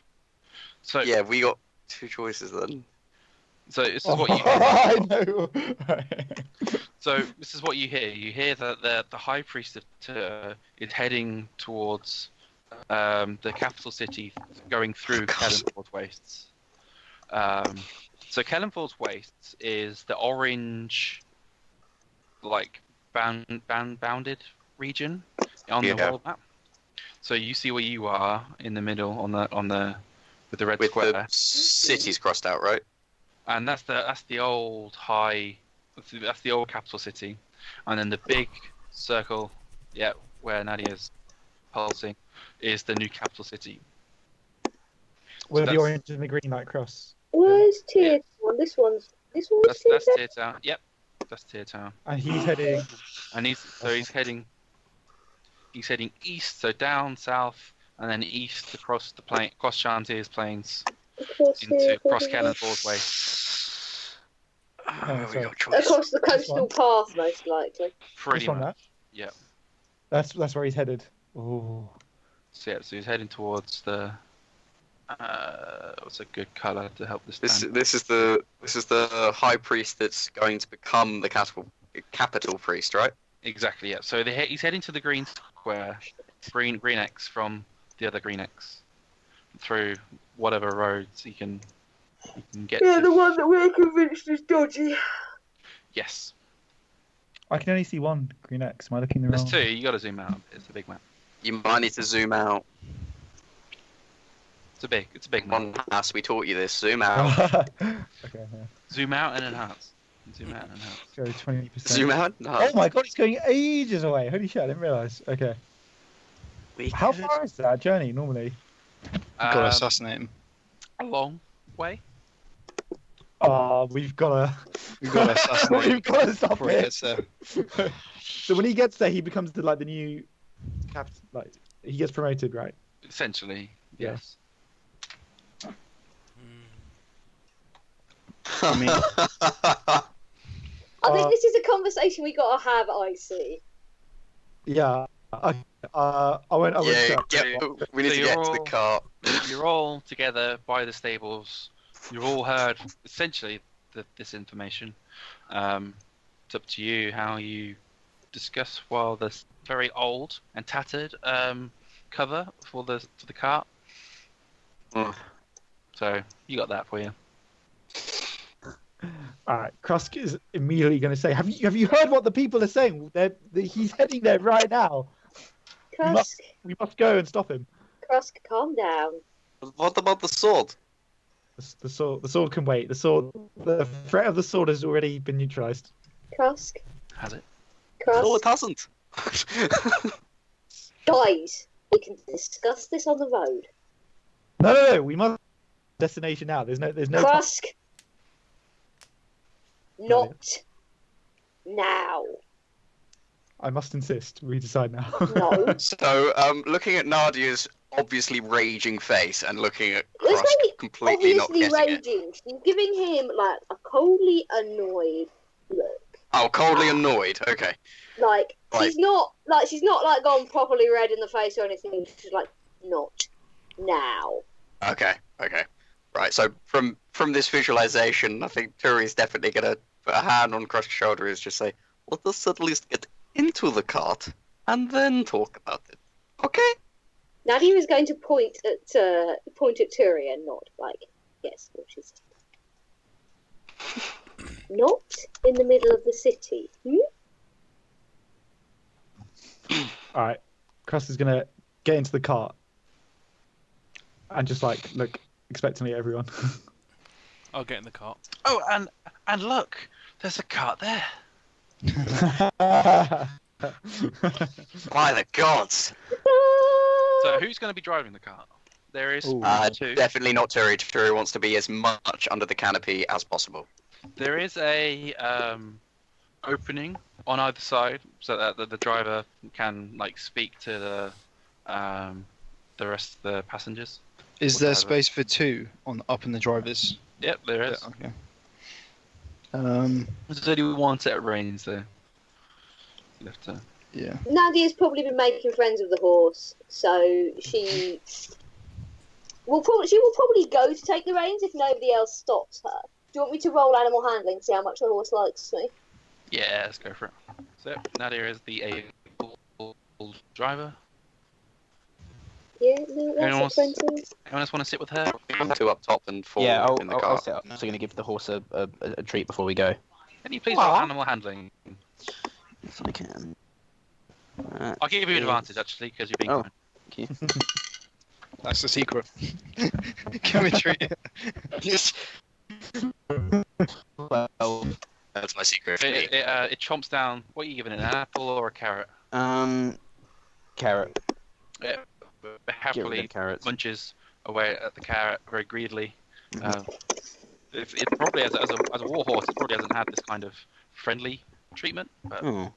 So yeah, we got two choices then. So this is what you. I know. So this is what you hear. You hear that the High Priest of Tyr is heading towards the capital city, going through Kellenbor's wastes. So Kellenbor's wastes is the orange, like bounded region on the Yeah. world map. So you see where you are in the middle on the with the red With square. the cities crossed out, right? And that's the old that's the old capital city, and then the big circle, where Nadia's pulsing, is the new capital city. With that's- the orange and the green like cross. Where's Tear Town? This one's That's Tear Town? Tear Town. Yep, that's Tear Town. And he's heading. And he's heading east, so down south, and then east across the plain, across Chantir's plains across Kellenbor's way. We got Across the coastal one. path, most likely. Pretty This one, much. that? Yeah. That's where he's headed. Oh. So he's heading towards the. What's a good color to help this? This down? this is the high priest that's going to become the capital priest, right? Exactly. Yeah. So he's heading to the green square, green X from the other green X, through whatever roads he can get. Yeah, to. the one that we're convinced is dodgy. Yes. I can only see one green X. Am I looking the There's wrong? two. You got to zoom out. It's a big map. You might need to zoom out. It's a big map. On Haiss, we taught you this. Zoom out. Okay, yeah. Zoom out and enhance. Zoom out and enhance. Go 20%. Zoom out. No. Oh my god, it's going ages away. Holy shit, I didn't realise. Okay. How far is that journey normally? Gotta assassinate him. A long way. We've got We've got to assassinate him we've got to stop before he it. gets there. So when he gets there, he becomes the new captain. Like he gets promoted, right? Essentially, Yeah. yes. I mean, I think this is a conversation we gotta have, Icy. Yeah. I won't. Yeah, stop. we need So to you're get to the all- cart. You're all together by the stables. You've all heard essentially this information. It's up to you how you discuss while this very old and tattered cover for the cart. Mm. So you got that for you. All right. Krusk is immediately going to say, "Have you heard what the people are saying? He's heading there right now. Krusk, We must go and stop him." Krusk, calm down. What about the sword? The sword can wait. The threat of the sword has already been neutralized. Krusk, Has it? No, it Krusk. hasn't. Guys, we can discuss this on the road. No. We must destination now. There's no. Krusk, not now. I must insist. We decide now. No. So, looking at Nadia's obviously raging face and looking at There's Krusk no completely not obviously getting it. raging. She's giving him like a coldly annoyed look. Oh, coldly annoyed. Okay. Like Right. she's not like gone properly red in the face or anything. She's like, not now. Okay. Right. So from this visualization, I think Turi's definitely gonna put a hand on Krusk's shoulder and just say, "Let us at least get into the cart and then talk about it." Okay. Nadia is going to point at Turi and nod, like, yes, what she said. Not in the middle of the city. All right. Krusk is gonna get into the cart and just like look expectantly at everyone. I'll get in the cart. Oh, and look, there's a cart there. By the gods. So who's going to be driving the cart? There is Ooh. two. Definitely not Turi. Turi wants to be as much under the canopy as possible. There is a opening on either side so that the driver can like speak to the rest of the passengers. is there Whatever. space for two up in the drivers? Yep, there is. Okay. There's only one set of reins there. You have to. Yeah. Nadia's probably been making friends with the horse, so she will probably go to take the reins if nobody else stops her. Do you want me to roll animal handling to see how much the horse likes me? Yeah, let's go for it. So Nadia is the able driver. Yeah, no, Anyone that's at 20. Anyone else want to sit with her? Two up top and four Yeah, in the I'll cart. set up. I'm also going to give the horse a treat before we go. Can you please roll Aw. animal handling? Yes, I can. I'll give you advantage actually because you're being Oh. kind. Thank you. That's the secret. Chemistry. Yes. Well, That's my secret. It chomps down. What are you giving it? An apple or a carrot? carrot. It Get rid happily of carrots. munches away at the carrot very greedily. It probably as a war horse, it probably hasn't had this kind of friendly treatment. But Oh,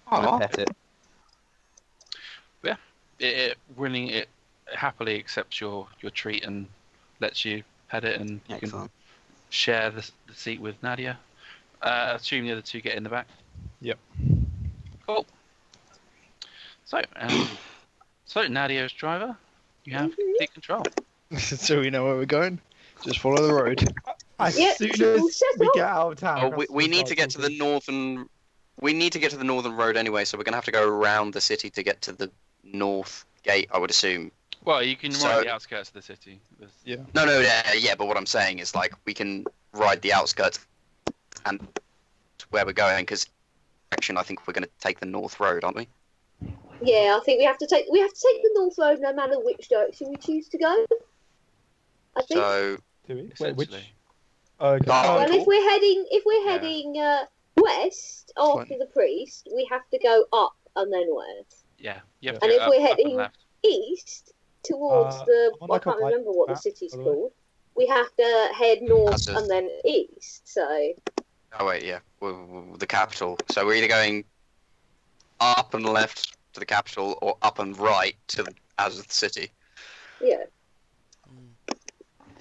Aw. pet it. it happily accepts your treat and lets you pet it, and you can Excellent. share the seat with Nadia. Assume the other two get in the back. Yep. Cool. So Nadia's driver, you have complete control. So we know where we're going. Just follow the road. As Yep, soon we'll as set we off. get out of town, Oh, Krusk we will need start to get to the talking. northern. We need to get to the northern road anyway, so we're gonna have to go around the city to get to the north gate. I would assume. Well, you can So- ride the outskirts of the city. There's- No, yeah, but what I'm saying is like we can ride the outskirts and to where we're going because direction. I think we're gonna take the north road, aren't we? Yeah, I think we have to take the north road no matter which direction we choose to go. I think. So Do we? Wait, which? Essentially. Okay. Oh, Well, cool. if we're heading west after Fine. the priest, we have to go up and then west. Yeah. You have And to if go we're up and heading left. east towards I'm I on like a can't white remember what the map, city's by the way. called. We have to head north That's it. and then east. So Oh wait, yeah, the capital. So we're either going up and left to the capital, or up and right to Azith City. yeah.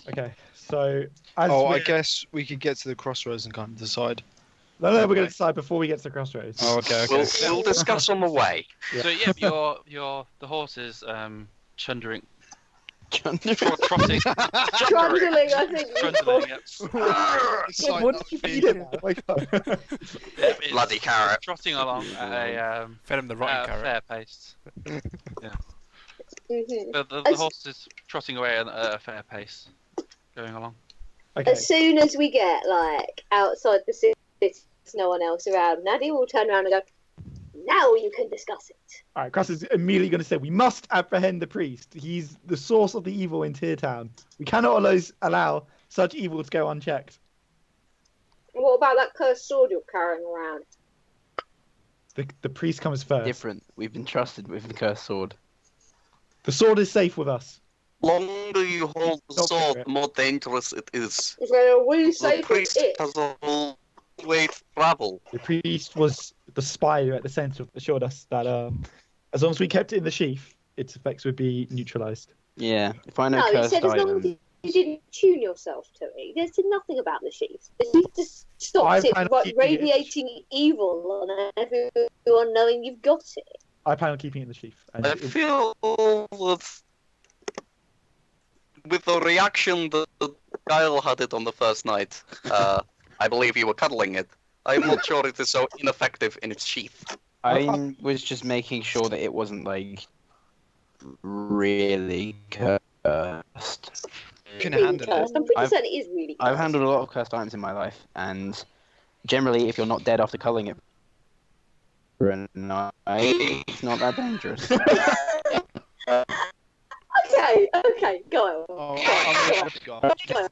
Okay. So as Oh, I we're- guess we could get to the crossroads and kind of decide. No, we're going to decide before we get to the crossroads. Oh, okay, okay. We'll discuss on the way. Yeah. So yeah, the horse is chundering, Chunder. trotting, Trundling, I think. trundling. Yep. Sign What up did you fee. feed him? Wake up. It's Bloody carrot. Trotting along at a Fed him the rotten carrot. fair pace. Mhm. The horse is trotting away at a fair pace, going along. Okay. As soon as we get like outside the city, there's no one else around. Nadia will turn around and go, "Now you can discuss it." All right. Krusk is immediately going to say, "We must apprehend the priest. He's the source of the evil in Tear Town. We cannot allow such evil to go unchecked." And what about that cursed sword you're carrying around? The priest comes first. Different. We've been trusted with the cursed sword. The sword is safe with us. Longer you hold the Don't sword, worry. the more dangerous it is. So we The say priest it. has a long way to travel. The priest was the spider at the center that showed us that as long as we kept it in the sheath, its effects would be neutralized. Yeah. If I know No, he cursed said as long as item. you didn't tune yourself to it. There's nothing about the sheath. The sheath just stops I it plan on like, keeping it. radiating evil on everyone knowing you've got it. I plan on keeping it in the sheath. And I feel with the reaction that Guile had it on the first night, I believe you were cuddling it. I'm not sure it is so ineffective in its sheath. I was just making sure that it wasn't like really cursed. You can Really handle it. cursed. I'm pretty I've- certain it is really I've cursed. handled a lot of cursed items in my life, and generally, if you're not dead after culling it for a night, it's not that dangerous. Okay, go on. Oh, Go on, I'm go gonna on. have to go. Go on.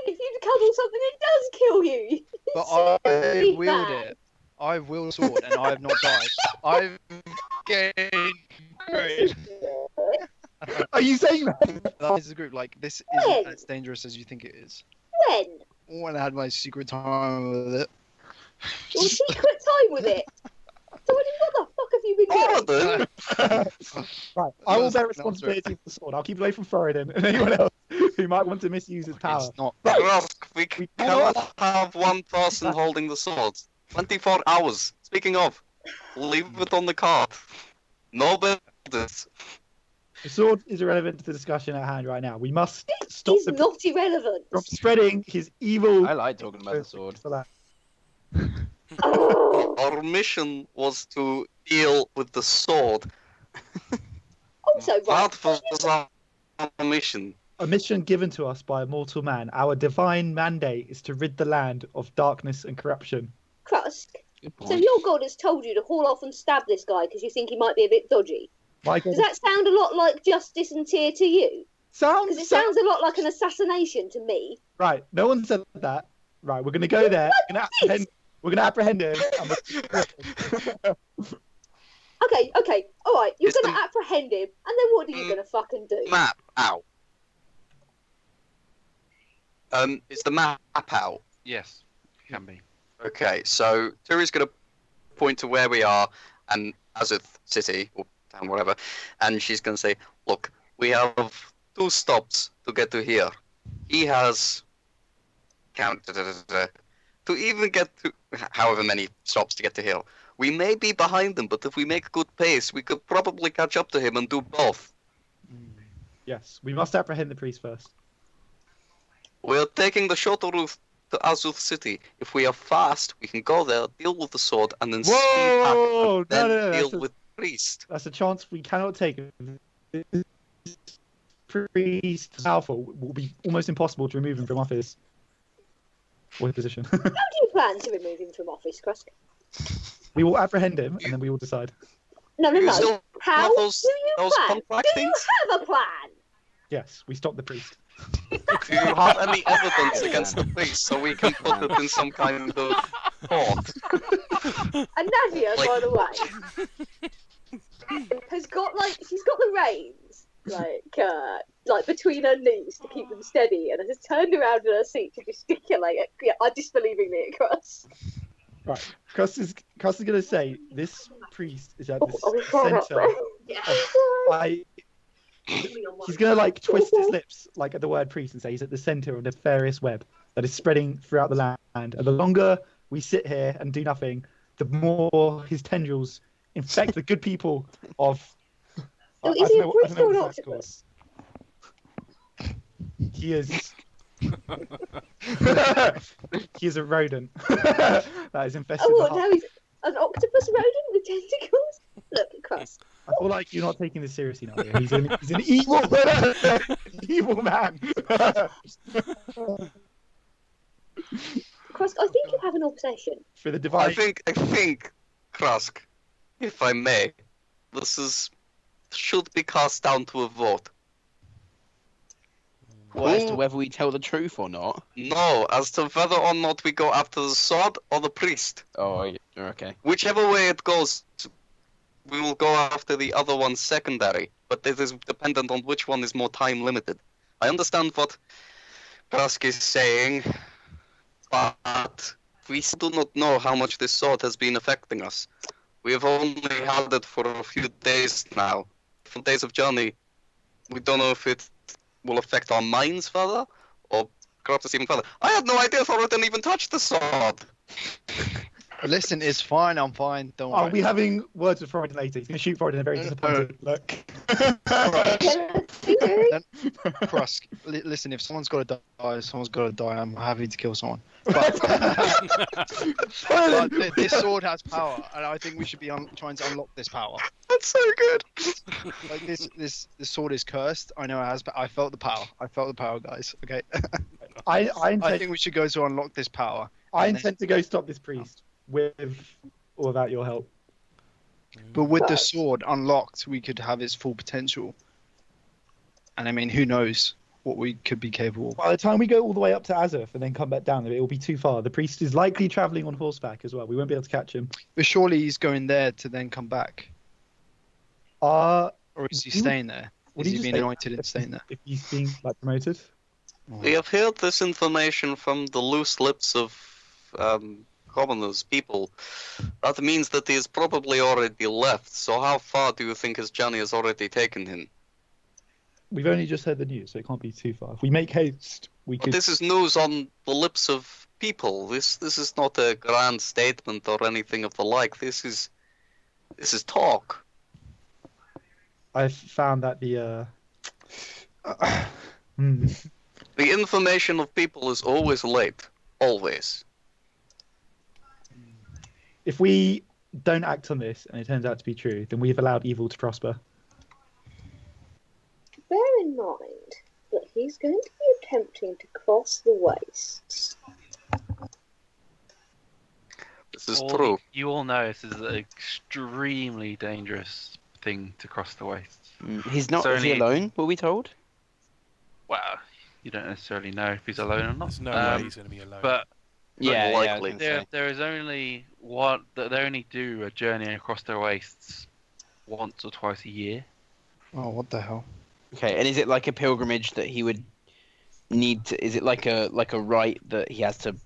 If you cuddle something, it does kill you. But I really willed bad. it. I willed a sword and I have not died. I've gained great. Are you saying that? That is a group. Like, this When? isn't as dangerous as you think it is. When? When I had my secret time with it. Your secret time with it. So what the fuck have you been doing? Thoradin! Right. I will That's bear not responsibility for the sword. I'll keep it away from Thoradin and anyone else who might want to misuse his power. It's not. Krusk, we We cannot have one person holding the sword. 24 hours. Speaking of, leave it on the card. No business. The sword is irrelevant to the discussion at hand right now. We must stop He's the not irrelevant. from spreading his evil. I like talking about the sword. For that. Oh, Our mission was to deal with the sword. also, right. That was our mission. A mission given to us by a mortal man. Our divine mandate is to rid the land of darkness and corruption. Krusk. Good So point. your god has told you to haul off and stab this guy because you think he might be a bit dodgy. My God, Does that sound a lot like justice and tear to you? Because it sounds a lot like an assassination to me. right. No one said that. Right. We're gonna go there. We're gonna apprehend him. And Okay, all right. You're It's gonna apprehend him, and then what are you gonna fucking do? Map out. Is the map out? Yes, can be. Okay, so Turi's going to point to where we are and Azith City, or town, whatever, and she's going to say, look, we have 2 stops to get to here. He has... to even get to however many stops to get to here. We may be behind them, but if we make good pace, we could probably catch up to him and do both. yes, we must apprehend the priest first. We're taking the shorter route to Azith City. If we are fast, we can go there, deal with the sword, and then speed back, Whoa! and then No, deal that's with the priest. a chance we cannot take. Priest powerful will be almost impossible to remove him from office or his position. How do you plan to remove him from office, Krusk? We will apprehend him and then we will decide. No. You still How have do those you contract plan? Do you things? have a plan? Yes, we stop the priest. Do you have any evidence against the priest so we can put it in some kind of court? And Nadia, by the way, has got she's got the reins like between her knees to keep them steady, and has turned around in her seat to gesticulate. Disbelievingly across. Right. Krusk is going to say this priest is at the center. He's going to like twist his lips like at the word priest and say he's at the center of a nefarious web that is spreading throughout the land. And the longer we sit here and do nothing, the more his tendrils infect the good people of. Is he a priest or an octopus? He is. He is a rodent that is infested. Oh, now he's an octopus rodent with tentacles. Look, Krusk. I feel like you're not taking this seriously, Nadia. He's an evil, evil man. Krusk, I think you have an obsession. For the divine. I think, Krusk, if I may, should be cast down to a vote. What, as to whether we tell the truth or not? No, as to whether or not we go after the sword or the priest. Oh, okay. Whichever way it goes, we will go after the other one secondary. But this is dependent on which one is more time limited. I understand what Krusk is saying, but we still do not know how much this sword has been affecting us. We have only had it for a few days now. For days of journey, we don't know if it will affect our minds further, or corrupt us even further. I had no idea Thoradin even touched the sword! Listen, it's fine, I'm fine, don't worry. Are we having words with Thoradin later? He's going to shoot Thoradin a very disappointed look. Krusk, listen, if someone's got to die, someone's got to die. I'm happy to kill someone. But this sword has power, and I think we should be trying to unlock this power. That's so good! Like this sword is cursed. I know it has, but I felt the power. I felt the power, guys. Okay. I think we should go to unlock this power. I intend to go stop this priest with or without your help. But with the sword unlocked, we could have its full potential. And I mean, who knows what we could be capable of. By the time we go all the way up to Azoth and then come back down, it will be too far. The priest is likely travelling on horseback as well. We won't be able to catch him. But surely he's going there to then come back. Or is he staying there? Is he being anointed and staying there? If he's being promoted? We have heard this information from the loose lips of commoners, people. That means that he is probably already left. So how far do you think his journey has already taken him? We've only just heard the news, so it can't be too far. If we make haste, we could... This is news on the lips of people. This is not a grand statement or anything of the like. This is talk. I've found that the information of people is always late. Always. If we don't act on this and it turns out to be true, then we've allowed evil to prosper. Bear in mind that he's going to be attempting to cross the wastes. This is true. You all know this is an extremely dangerous thing to cross the wastes. He's not really alone, were we told? Well, you don't necessarily know if he's alone or not. There's no way he's going to be alone. But likely. There is only one that they only do a journey across the wastes once or twice a year. Oh, what the hell? Okay, and is it like a pilgrimage that he would need to? Is it like a rite that he has to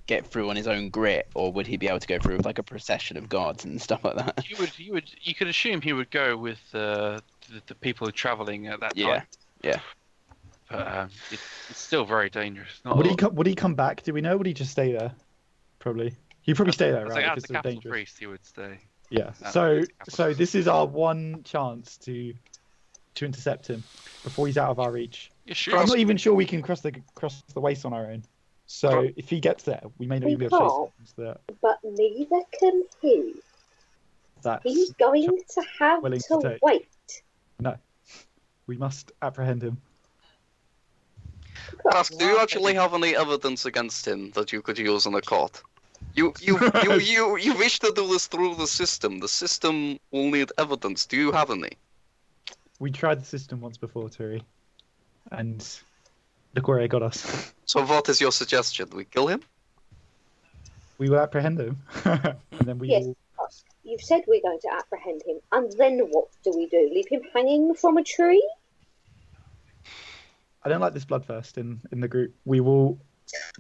get through on his own grit, or would he be able to go through with like a procession of guards and stuff like that? You could assume he would go with the people who are traveling at that time. Yeah. But it's still very dangerous. Would he come back? Do we know? Would he just stay there? Probably. He'd probably stay there, right? As the capital priest, he would stay. Yeah. So this is our one chance to intercept him before he's out of our reach. Sure. I'm not even sure we can cross the waste on our own. So if he gets there, we may not even be able to chase him. But neither can he. He's going to have to wait. No. We must apprehend him. Krusk, do you actually have any evidence against him that you could use in a court? You wish to do this through the system. The system will need evidence. Do you have any? We tried the system once before, Turi, and Look where it got us. So what is your suggestion? We kill him? We will apprehend him, and then we Yes. will. You've said we're going to apprehend him, and then what do? Leave him hanging from a tree? I don't like this bloodthirst in the group. We will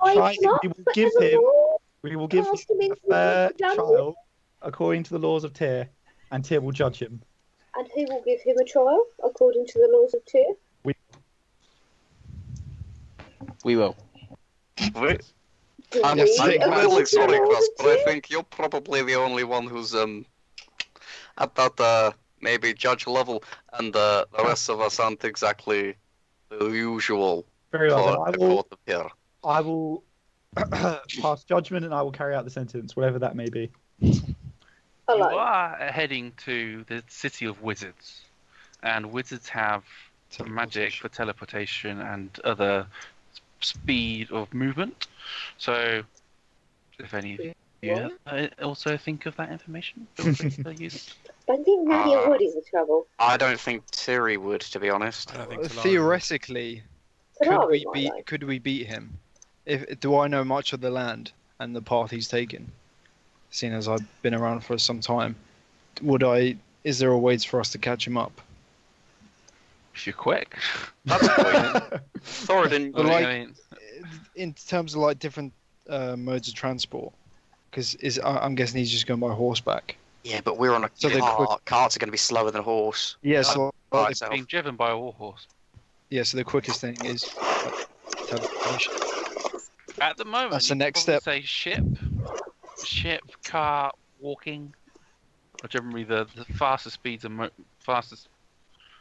Tie him up we will give him. forevermore? We will give Cast him him a into fair the jungle? trial according to the laws of Tyr, and Tyr will judge him. And who will give him a trial according to the laws of Tyr? We will. Wait. Do I'm we Yes, really according to the sorry, laws Krusk, of but I Tyr? think you're probably the only one who's at that maybe judge level, and the rest of us aren't exactly the usual Very well. for Then the court of here. I will pass judgment, and I will carry out the sentence, whatever that may be. You Hello. are heading to the city of wizards, and wizards have magic for teleportation and other speed of movement. So, if any of you also think of that information, feel free to use it. I think Nadia Wood is the trouble. I don't think Tiri would, to be honest. I don't think Talari would. Theoretically, Talari might know. could we beat him? Do I know much of the land and the path he's taken? Seeing as I've been around for some time, is there a way for us to catch him up? If you're quick. That's the point. Thoradin, But like- I mean, In terms of like different modes of transport, because I'm guessing he's just going by horseback. yeah, but we're on a So they're cart. quick- Carts are going to be slower than a horse. Yeah, so Right, it's so being driven by a warhorse. the quickest thing is teleportation. At the moment, That's the you'd next probably step. say ship, car, walking, are generally the fastest speeds and fastest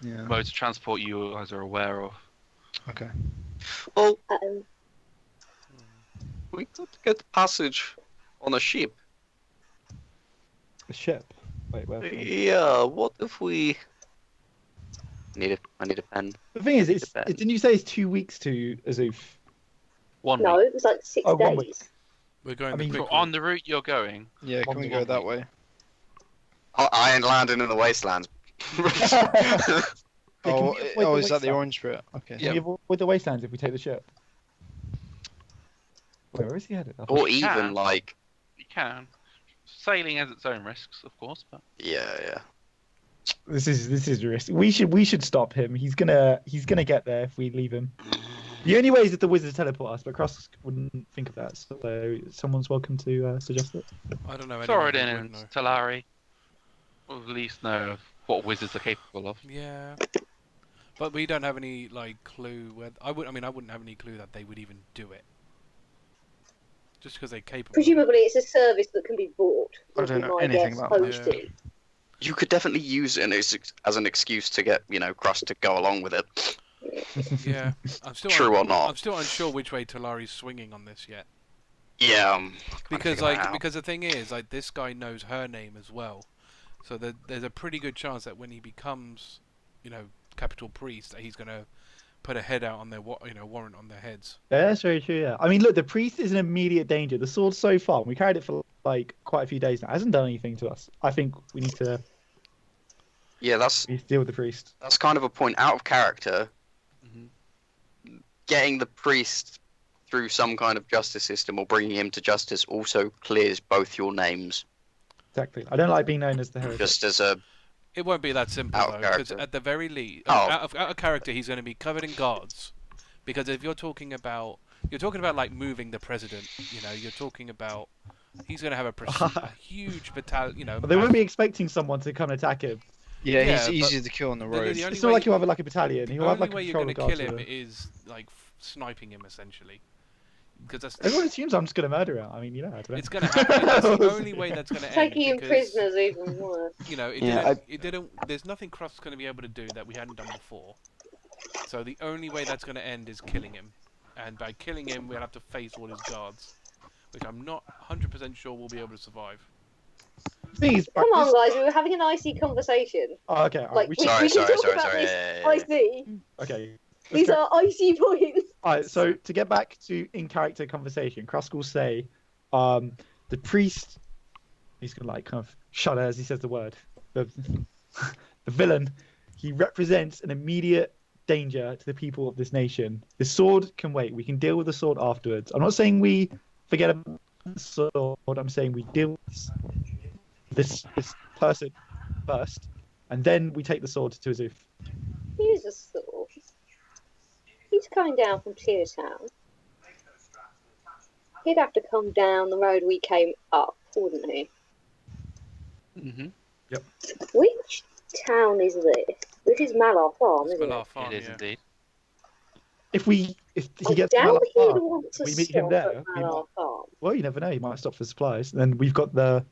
Yeah. modes of transport you guys are aware of. Okay. well, Um, we could get passage on a ship. The ship. Wait, where? Yeah, what if we... I need a pen. The thing is, Japan. didn't you say it's 2 weeks to Azuf? 1 no, week. it was like 6 Oh, 1 days. week. We're going I the mean, quick So on the route you're going, Yeah, can we One go week. that way? I ain't landing in the wastelands. Oh, we avoid the is that the wasteland? orange bit? Okay. Can we avoid the wastelands if we take the ship? Wait, where is he headed? Or you even, can. like... you can. Sailing has its own risks, of course, but Yeah. This is a risk. We should stop him. He's gonna get there if we leave him. The only way is if the wizards teleport us, but Krusk wouldn't think of that. So someone's welcome to suggest it. I don't know. anyone Thoradin who would and know. Talari will at least know what wizards are capable of. Yeah, but we don't have any like clue. I wouldn't have any clue that they would even do it. Just because they're capable. Presumably, it's a service that can be bought. I would don't be know my anything guess, about that. opposed to. You could definitely use it as an excuse to get, Krusk to go along with it. Yeah, I'm still True or not. I'm still unsure which way Talari's swinging on this yet. Yeah. Because the thing is, like, this guy knows her name as well, so there's a pretty good chance that when he becomes, capital priest, that he's gonna put a head out on their warrant on their heads. Yeah, that's very true. Yeah, I mean, look, the priest is an immediate danger. The sword's so far. We carried it for like quite a few days now. It hasn't done anything to us. I think we need to that's deal with the priest. kind of a point out of character. Mhm. Getting the priest through some kind of justice system or bringing him to justice also clears both your names. Exactly. I don't like being known as the heretic. Just as a... It won't be that simple Out though, of because character. at the very least, Oh. out of character, he's going to be covered in guards. Because if you're talking about like moving the president, you're talking about he's going to have a huge battalion. But they won't be expecting someone to come and attack him. Yeah, Yeah, he's but easier to kill on the the road. only It's not like he'll have like a battalion. The He'll have only like way a you're patrol going to guard. kill him is like sniping him essentially. Because that's Everyone assumes I'm just going to murder him. I mean, I don't know. it's going to happen. That's the only way that's going to end. Taking him because, prisoners even worse. It didn't. There's nothing Krusk's going to be able to do that we hadn't done before. So the only way that's going to end is killing him, and by killing him, we'll have to face all his guards, which I'm not 100% sure we'll be able to survive. The thing is, Come on, guys, we were having an icy conversation. Oh, okay. All right. Like, We we, should... we can Sorry. talk about this Yeah. icy. Okay. These are icy points. Alright, so to get back to in-character conversation, Krusk will say, the priest, he's gonna like kind of shudder as he says the word. The villain, he represents an immediate danger to the people of this nation. The sword can wait. We can deal with the sword afterwards. I'm not saying we forget about the sword. I'm saying we deal with this person first, and then we take the sword to Azuf. Here's a thought. He's coming down from Tear Town. He'd have to come down the road we came up, wouldn't he? Mm-hmm. Yep. Which town is this? This is Malar Farm, isn't Malar it? Farm, It is yeah. indeed. If he gets to doubt Malar he'd Farm, want to we meet him stop there. at We Malar might, Farm. well, you never know. He might stop for supplies. And then we've got the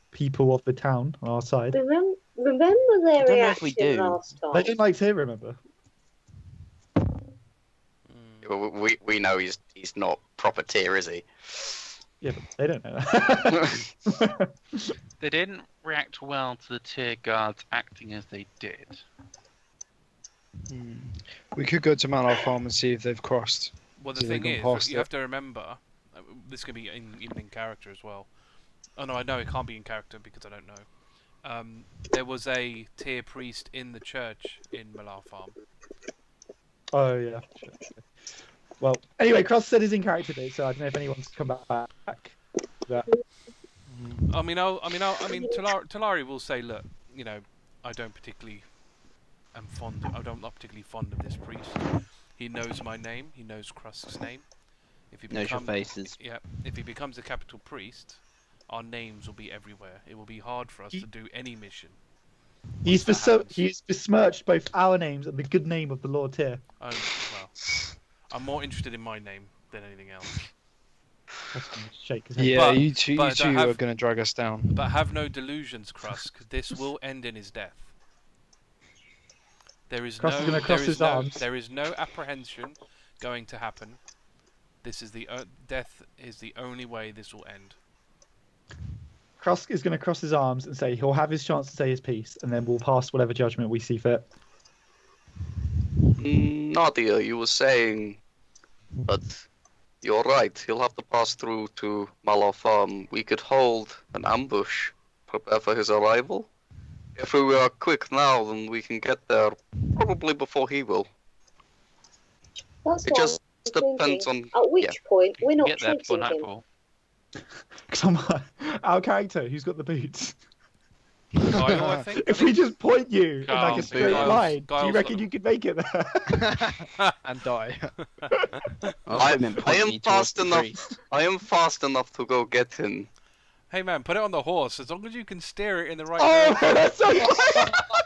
people of the town on our side. Remember I their don't know if we reaction do. last They time? don't like to remember. Well, we know he's not proper tier, is he? Yeah, but they don't know that. They didn't react well to the tier guards acting as they did. We could go to Malar Farm and see if they've crossed. Well, the So they've thing gone is, past you it. have to remember, this could be even in character as well. Oh no, I know it can't be in character because I don't know. There was a tier priest in the church in Malar Farm. Oh yeah. Sure. Well, anyway, Cross said he's in character bit, so I don't know if anyone's come back. But I mean, Talari will say, look, you know, I'm not particularly fond of this priest. He knows my name. He knows Krusk's name. If he Knows your faces. Yeah, if he becomes a capital priest, our names will be everywhere. It will be hard for us to do any mission. he's Once that happens. he's besmirched both our names and the good name of the Lord Tyr. Well, I'm more interested in my name than anything else. That's gonna shake his head. Yeah, But- you two but I are have- going to drag us down. But have no delusions, Krusk. This will end in his death. There is Krusk is gonna no, cross there is his no, arms. there is no apprehension going to happen. This is the death is the only way this will end. Krusk is going to cross his arms and say he'll have his chance to say his piece, and then we'll pass whatever judgment we see fit. Nadia, you were saying, but you're right. He'll have to pass through to Malar Farm. We could hold an ambush, prepare for his arrival. If we are quick now, then we can get there probably before he will. That's It what just I'm depends thinking. on. At which yeah. point, we're not Get there before treating him. nightfall. Our character, who's got the boots. Guile, I think. If we just point you in like Guile, a straight Guile's- line, do you Guile's reckon got you could make it there? And die. I am fast enough. I am fast enough to go get him. Hey man, put it on the horse. As long as you can steer it in the right Oh, direction. that's so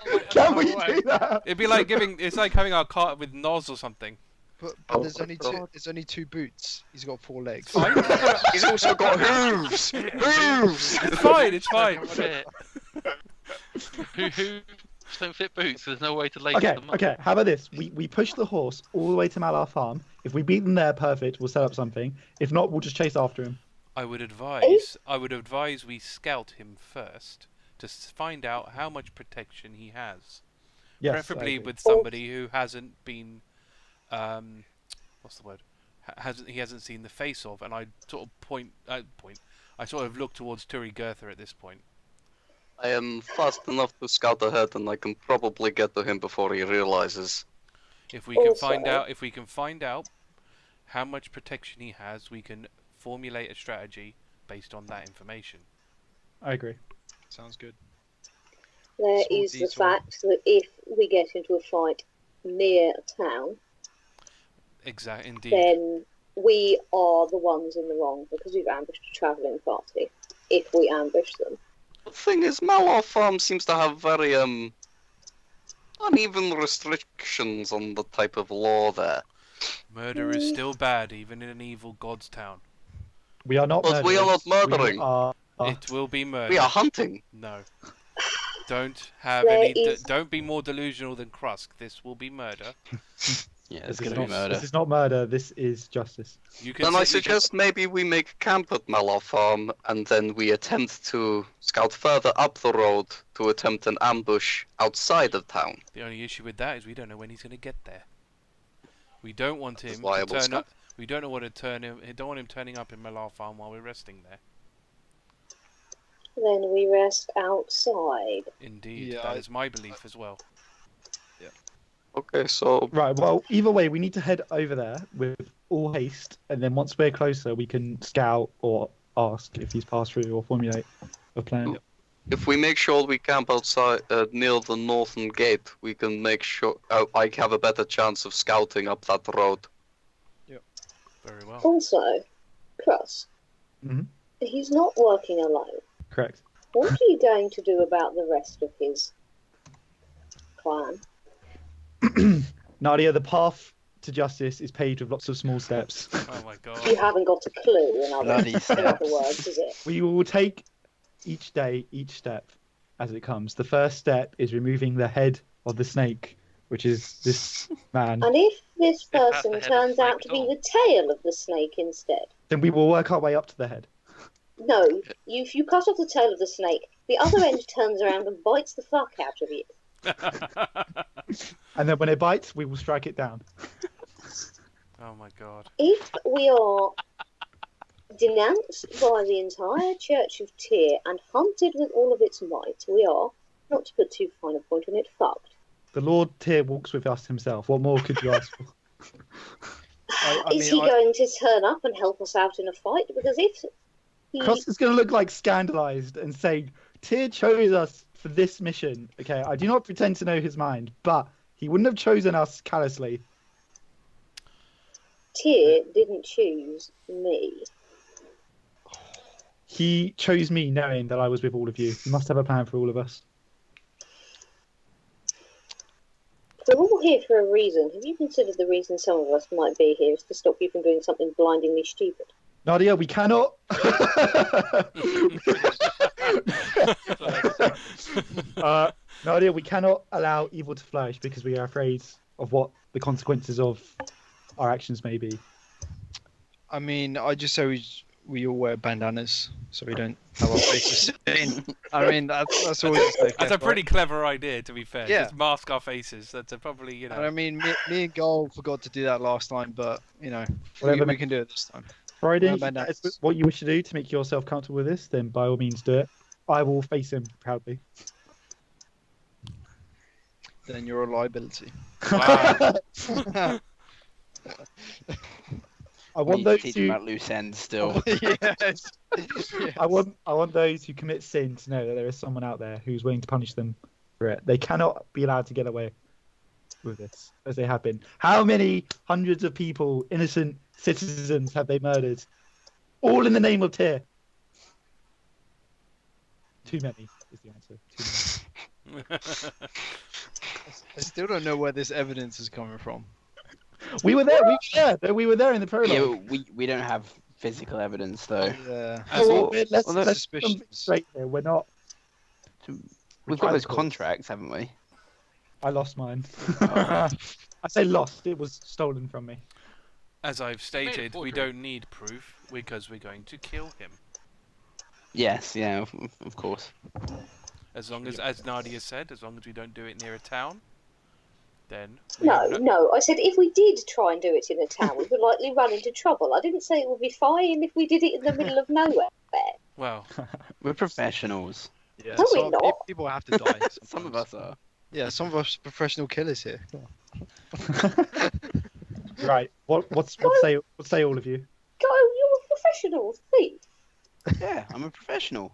funny! Can we do that? It'd be like it's like having our cart with Noz or something. But Oh there's my only God. two. There's only two boots. He's got 4 legs. Fine. He's also got hooves. Hooves. It's fine. It's fine. Who don't fit boots? There's no way to lace Okay, them up. okay. How about this? We push the horse all the way to Malar Farm. If we beat them there, perfect. We'll set up something. If not, we'll just chase after him. I would advise we scout him first to find out how much protection he has. Yes, Preferably I agree. with somebody who hasn't been, what's the word? He hasn't seen the face of, and I sort of I sort of look towards Turygurtha at this point. I am fast enough to scout ahead, and I can probably get to him before he realizes. If we can Also- find out how much protection he has, we can formulate a strategy based on that information. I agree. Sounds good. There Small is the detour. fact that if we get into a fight near a town, Indeed. then we are the ones in the wrong because we've ambushed a travelling party. If we ambush them, The thing is, Malar Farm seems to have very uneven restrictions on the type of law there. Murder is still bad, even in an evil god's town. We are not. But we are not murderers. murdering. We are... It will be murder. We are hunting. No. Don't have There any. is- Don't be more delusional than Krusk. This will be murder. Yeah, This it's is, gonna not, be murder. this is not murder. This is justice. You can. Then I sit- you can- suggest maybe we make camp at Malar Farm, and then we attempt to scout further up the road to attempt an ambush outside of town. The only issue with that is we don't know when he's going to get there. We don't want him to Viable turn scout. up. We don't want him turning up in Malar Farm while we're resting there. then we rest outside. Indeed, Yeah, that is my belief as well. Okay, so Right. Well, either way, we need to head over there with all haste, and then once we're closer, we can scout or ask if he's passed through or formulate a plan. if we make sure we camp outside near the northern gate, we can make sure I have a better chance of scouting up that road. Very well. Also, Krusk, Mhm. he's not working alone. Correct. What are you going to do about the rest of his clan? Nadia, the path to justice is paved with lots of small steps. Oh my You god. haven't got a clue, in Bloody in other steps. words, is it? We will take each day, each step as it comes. The first step is removing the head of the snake, which is this man. And if this If that's person the head of turns the out snake to at be all. the tail of the snake instead, Then we will work our way up to the head. no, if you cut off the tail of the snake, the other end turns around and bites the fuck out of you. And then when it bites, we will strike it down. Oh my god. If we are denounced by the entire Church of Tyr and hunted with all of its might, we are, not to put too fine a point on it, fucked. The Lord Tyr walks with us himself. What more could you ask for? Is he going to turn up and help us out in a fight? Because if he... Krusk is going to look like scandalized and say, Tyr chose us for this mission. Okay, I do not pretend to know his mind, but he wouldn't have chosen us callously. Tyr didn't choose me. He chose me knowing that I was with all of you. He must have a plan for all of us. We're all here for a reason. Have you considered the reason some of us might be here is to stop you from doing something blindingly stupid? Nadia, we cannot. Nadia, we cannot allow evil to flourish because we are afraid of what the consequences of our actions may be. I mean, I just say we all wear bandanas so we don't have our faces seen. I mean, that's always a safe That's a bet, pretty right? clever idea, to be fair. Yeah. Just mask our faces. That's probably, you know. And I mean, me and Guile forgot to do that last time, but you know, Whatever we can do it this time. Friday, No if that is bandanas. what you wish to do to make yourself comfortable with this, then by all means do it. I will face him proudly. Then you're a liability. Wow. I We want need to those teach who about loose ends still. Yes. I want those who commit sin to know that there is someone out there who's willing to punish them for it. They cannot be allowed to get away with this, as they have been. How many hundreds of people, innocent citizens, have they murdered? All in the name of Tyr. Too many is the answer. Too many. I still don't know where this evidence is coming from. We were there. We were there in the prologue. Yeah, we don't have physical evidence though. Yeah. Let's suspicious. straight here. We're not. We've got those Cool. contracts, haven't we? I lost mine. I say lost. It was stolen from me. As I've stated, we forgery. don't need proof because we're going to kill him. Yes, yeah, of course. As long as Nadia said, as long as we don't do it near a town, then we No, have no. I said if we did try and do it in a town, we would likely run into trouble. I didn't say it would be fine if we did it in the middle of nowhere. Well, We're professionals. Yeah. No, we're some not. people have to die. Some of sometimes. us are. Yeah, some of us professional killers here. Right. What say all of you? Go, you're a professional thief. Yeah, I'm a professional.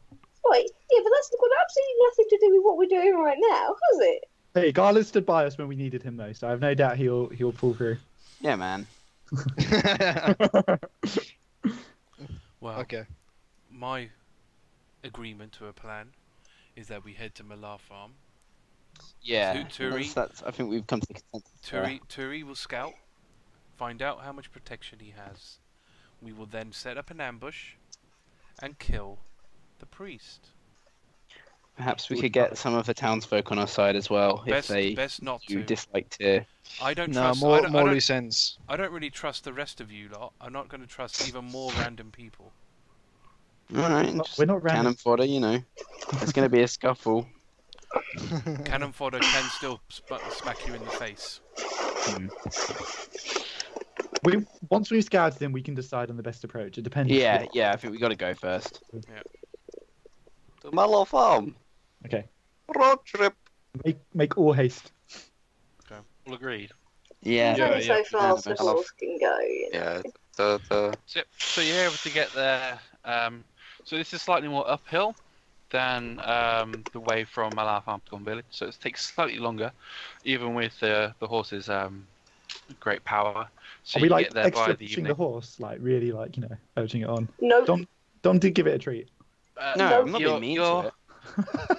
Right, yeah, but that's got absolutely nothing to do with what we're doing right now, has it? Hey, Guile stood by us when we needed him, though, so I have no doubt he'll pull through. Yeah, man. well, Okay. my agreement to a plan is that we head to Malar Farm. Yeah. Turi- That's, I think we've come to consensus. there. Turi will scout, find out how much protection he has. We will then set up an ambush and kill the priest. Perhaps we could get some of the townsfolk on our side as well if Best, they best not do to. dislike Tyr. I don't No, trust. more I don't, loose ends. I don't really trust the rest of you lot. I'm not going to trust even more random people. Alright, We're not random. cannon fodder, you know. There's going to be a scuffle. Cannon fodder can still smack you in the face. Once we've scouted him, we can decide on the best approach. It depends. Yeah, I think we got to go first. To Mallow Farm. Okay. Road trip. Make all haste. all agreed? Yeah. It's only so fast the I love- horse can go. You know? Yeah, the So you're able to get there. So this is slightly more uphill than the way from Malar Farm to Gone Village. So it takes slightly longer, even with the horse's great power. So Are we you like get there extra by the pushing evening. the horse, like really like urging it on? No, Dom did give it a treat. No, I'm not you're- being mean you're- to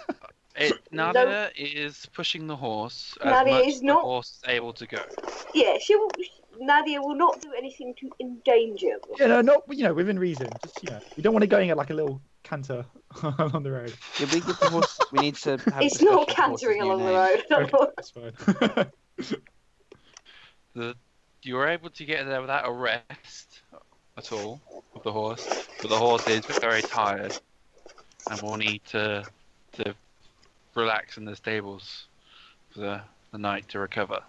it. Nadia is pushing the horse as Nadia much is as the not- horse is able to go. yeah, Nadia will not do anything to endanger. Yeah, no, not within reason. Just we don't want it going at like a little canter along the road. Yeah, we give the horse. We need to have. a It's discussion not of the horse's cantering new along the name. road. Okay, that's fine. You're able to get there without a rest at all of the horse, but the horse is very tired and will need to relax in the stables for the night to recover.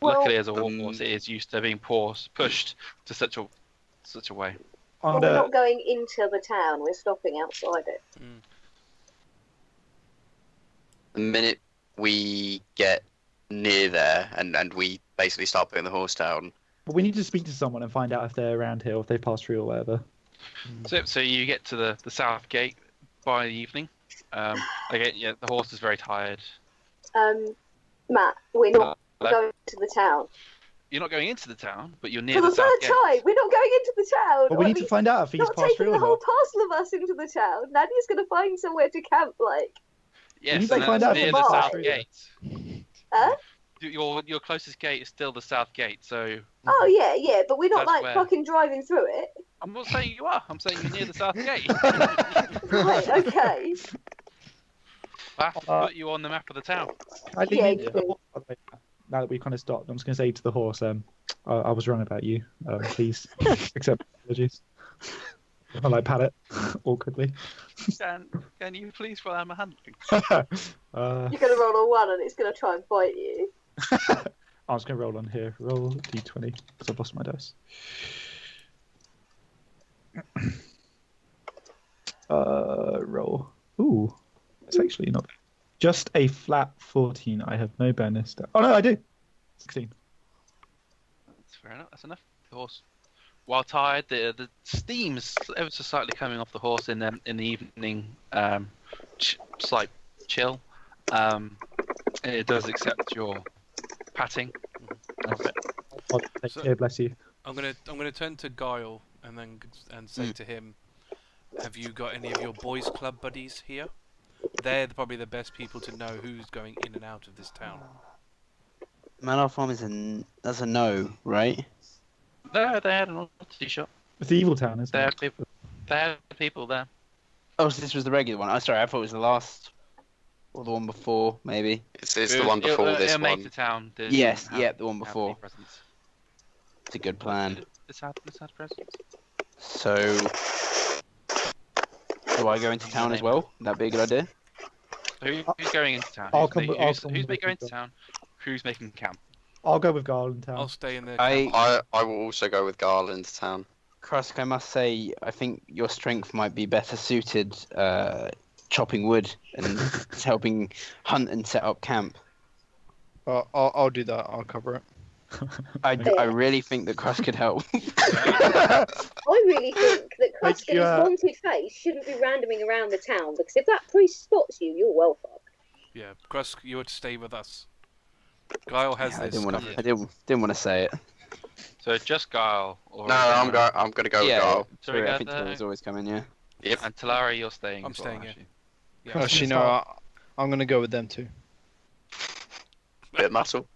Well- Luckily, as a war horse, it is used to being pushed to such a way. Well, And, we're not going into the town. We're stopping outside it. the minute we get near there and we basically start putting the horse down. but we need to speak to someone and find out if they're around here or if they passed through or whatever. So you get to the south gate by the evening. Again, yeah, the horse is very tired. Matt, we're not Hello? going to the town. You're not going into the town, but you're near For the the south third gate. time, we're not going into the town. But we I need to mean, find out if he's not passed taking through the or whole not. parcel of us into the town. Nadia's going to find somewhere to camp, like. Yes, need to and find that's out if near it's the far. south gate. Huh? Your closest gate is still the south gate, so Oh, yeah, but we're not, That's like, where- fucking driving through it. I'm not saying you are. I'm saying you're near the south gate. Right, okay. I have to put you on the map of the town. I lean Yeah, into you the do. horse, by the way. Now that we kind of stopped, I'm just going to say to the horse, I was wrong about you. Please accept apologies. I like pat it awkwardly. Can you please roll out my handling? Uh, You're going to roll a 1 and it's going to try and bite you. I'm just going to roll on here. Roll d20 because I've lost my dice. Roll. Ooh, it's actually not just a flat 14. I have no bonus. Oh no, I do. 16. That's fair enough. That's enough. The horse, while tired, the steam's ever so slightly coming off the horse in the evening. Slight chill. It does accept your patting. That's it. Oh, take So- care, bless you. I'm gonna turn to Guile and say to him, "Have you got any of your boys' club buddies here? They're probably the best people to know who's going in and out of this town." Malar Farm that's a no, right? They had an oddity shop. It's the evil town, isn't They it? had people. They had people there. Oh, so this was the regular one. Oh, sorry, I thought it was the last or the one before, maybe. It's the one before this It'll make one. the town. Yes, yeah, the one before. Presence. It's a good plan. This had presence. So, do I go into town as well? Would that be a good idea? Who's going into town? I'll Who's come with- I'll come who's with going you, to town? Who's making camp? I'll go with Guile in town. I'll stay in the. I I will also go with Guile into town. Krusk, I must say, I think your strength might be better suited chopping wood and helping hunt and set up camp. I'll do that. I'll cover it. I really think that Krusk could help. I really think that Thank Krusk you, and his haunted face shouldn't be randoming around the town, because if that priest spots you, you're well fucked. Yeah, Krusk, you would stay with us. Guile has Yeah, I this. didn't want to. covered. I didn't want to say it. So just Guile. Or No, I'm going to go with Yeah, Guile. sorry, I think Turygurtha, Tara's always coming. Yeah. Yep. And Talari, you're staying. I'm as well, staying, yeah. actually. Yeah, Actually, no, I'm going to go with them too. Bit of muscle.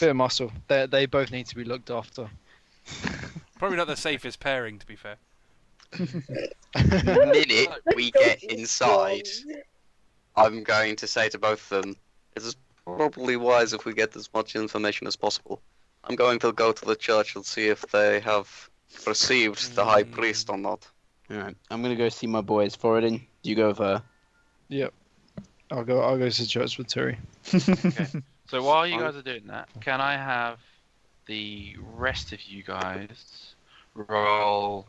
Bit of muscle. They both need to be looked after. probably not the safest pairing, to be fair. The minute we get inside, I'm going to say to both of them, it's probably wise if we get as much information as possible. I'm going to go to the church and see if they have received the high priest or not. All right. I'm gonna go see my boys. Thoradin, you go with her. Yep. I'll go to church with Turi. Okay. So while you guys are doing that, can I have the rest of you guys roll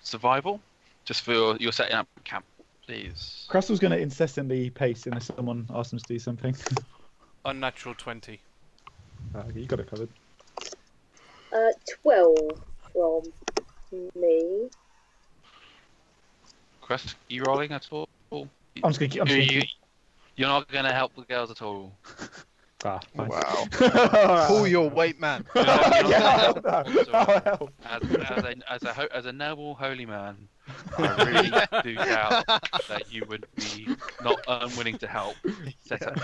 survival, just for your setting up camp, please? Crystal's going to incessantly pace unless someone asks him to do something. Unnatural 20. Okay, you got it covered. 12 from me. Krusk, you rolling at all? I'm just gonna keep. You're not going to help the girls at all. Ah, fine. Wow. Alright. Pull your weight, man. Yeah, Also, help. As a noble holy man, I really do doubt that you would be not unwilling to help. Set up.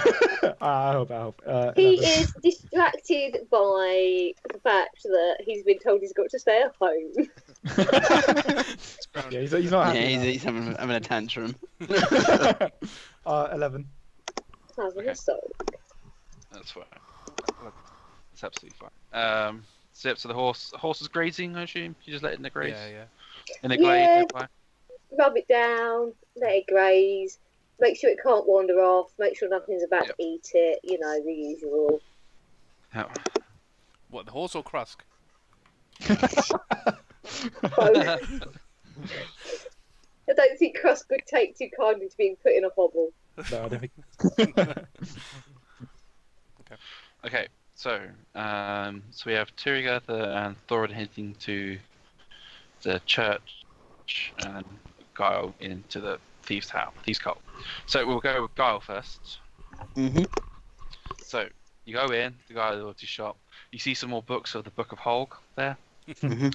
I hope. He 11. is distracted by the fact that he's been told he's got to stay at home. Yeah, he's not happy. Yeah, he's having a tantrum. 11. Having Okay. a soul. That's fine. That's absolutely fine. So the horse is grazing, I assume? You just let it in the graze? Yeah. In the Yeah. glade? Rub it down, let it graze, make sure it can't wander off, make sure nothing's about to eat it, you know, the usual. How- What, the horse or Krusk? Both. I don't think Krusk would take too kindly to being put in a hobble. No, I don't think. Okay, so we have Turygurtha and Thoradin heading to the church and Guile into the thieves' cult. So we'll go with Guile first. Mm-hmm. So you go in the Guile shop. You see some more books of the Book of Holg there, and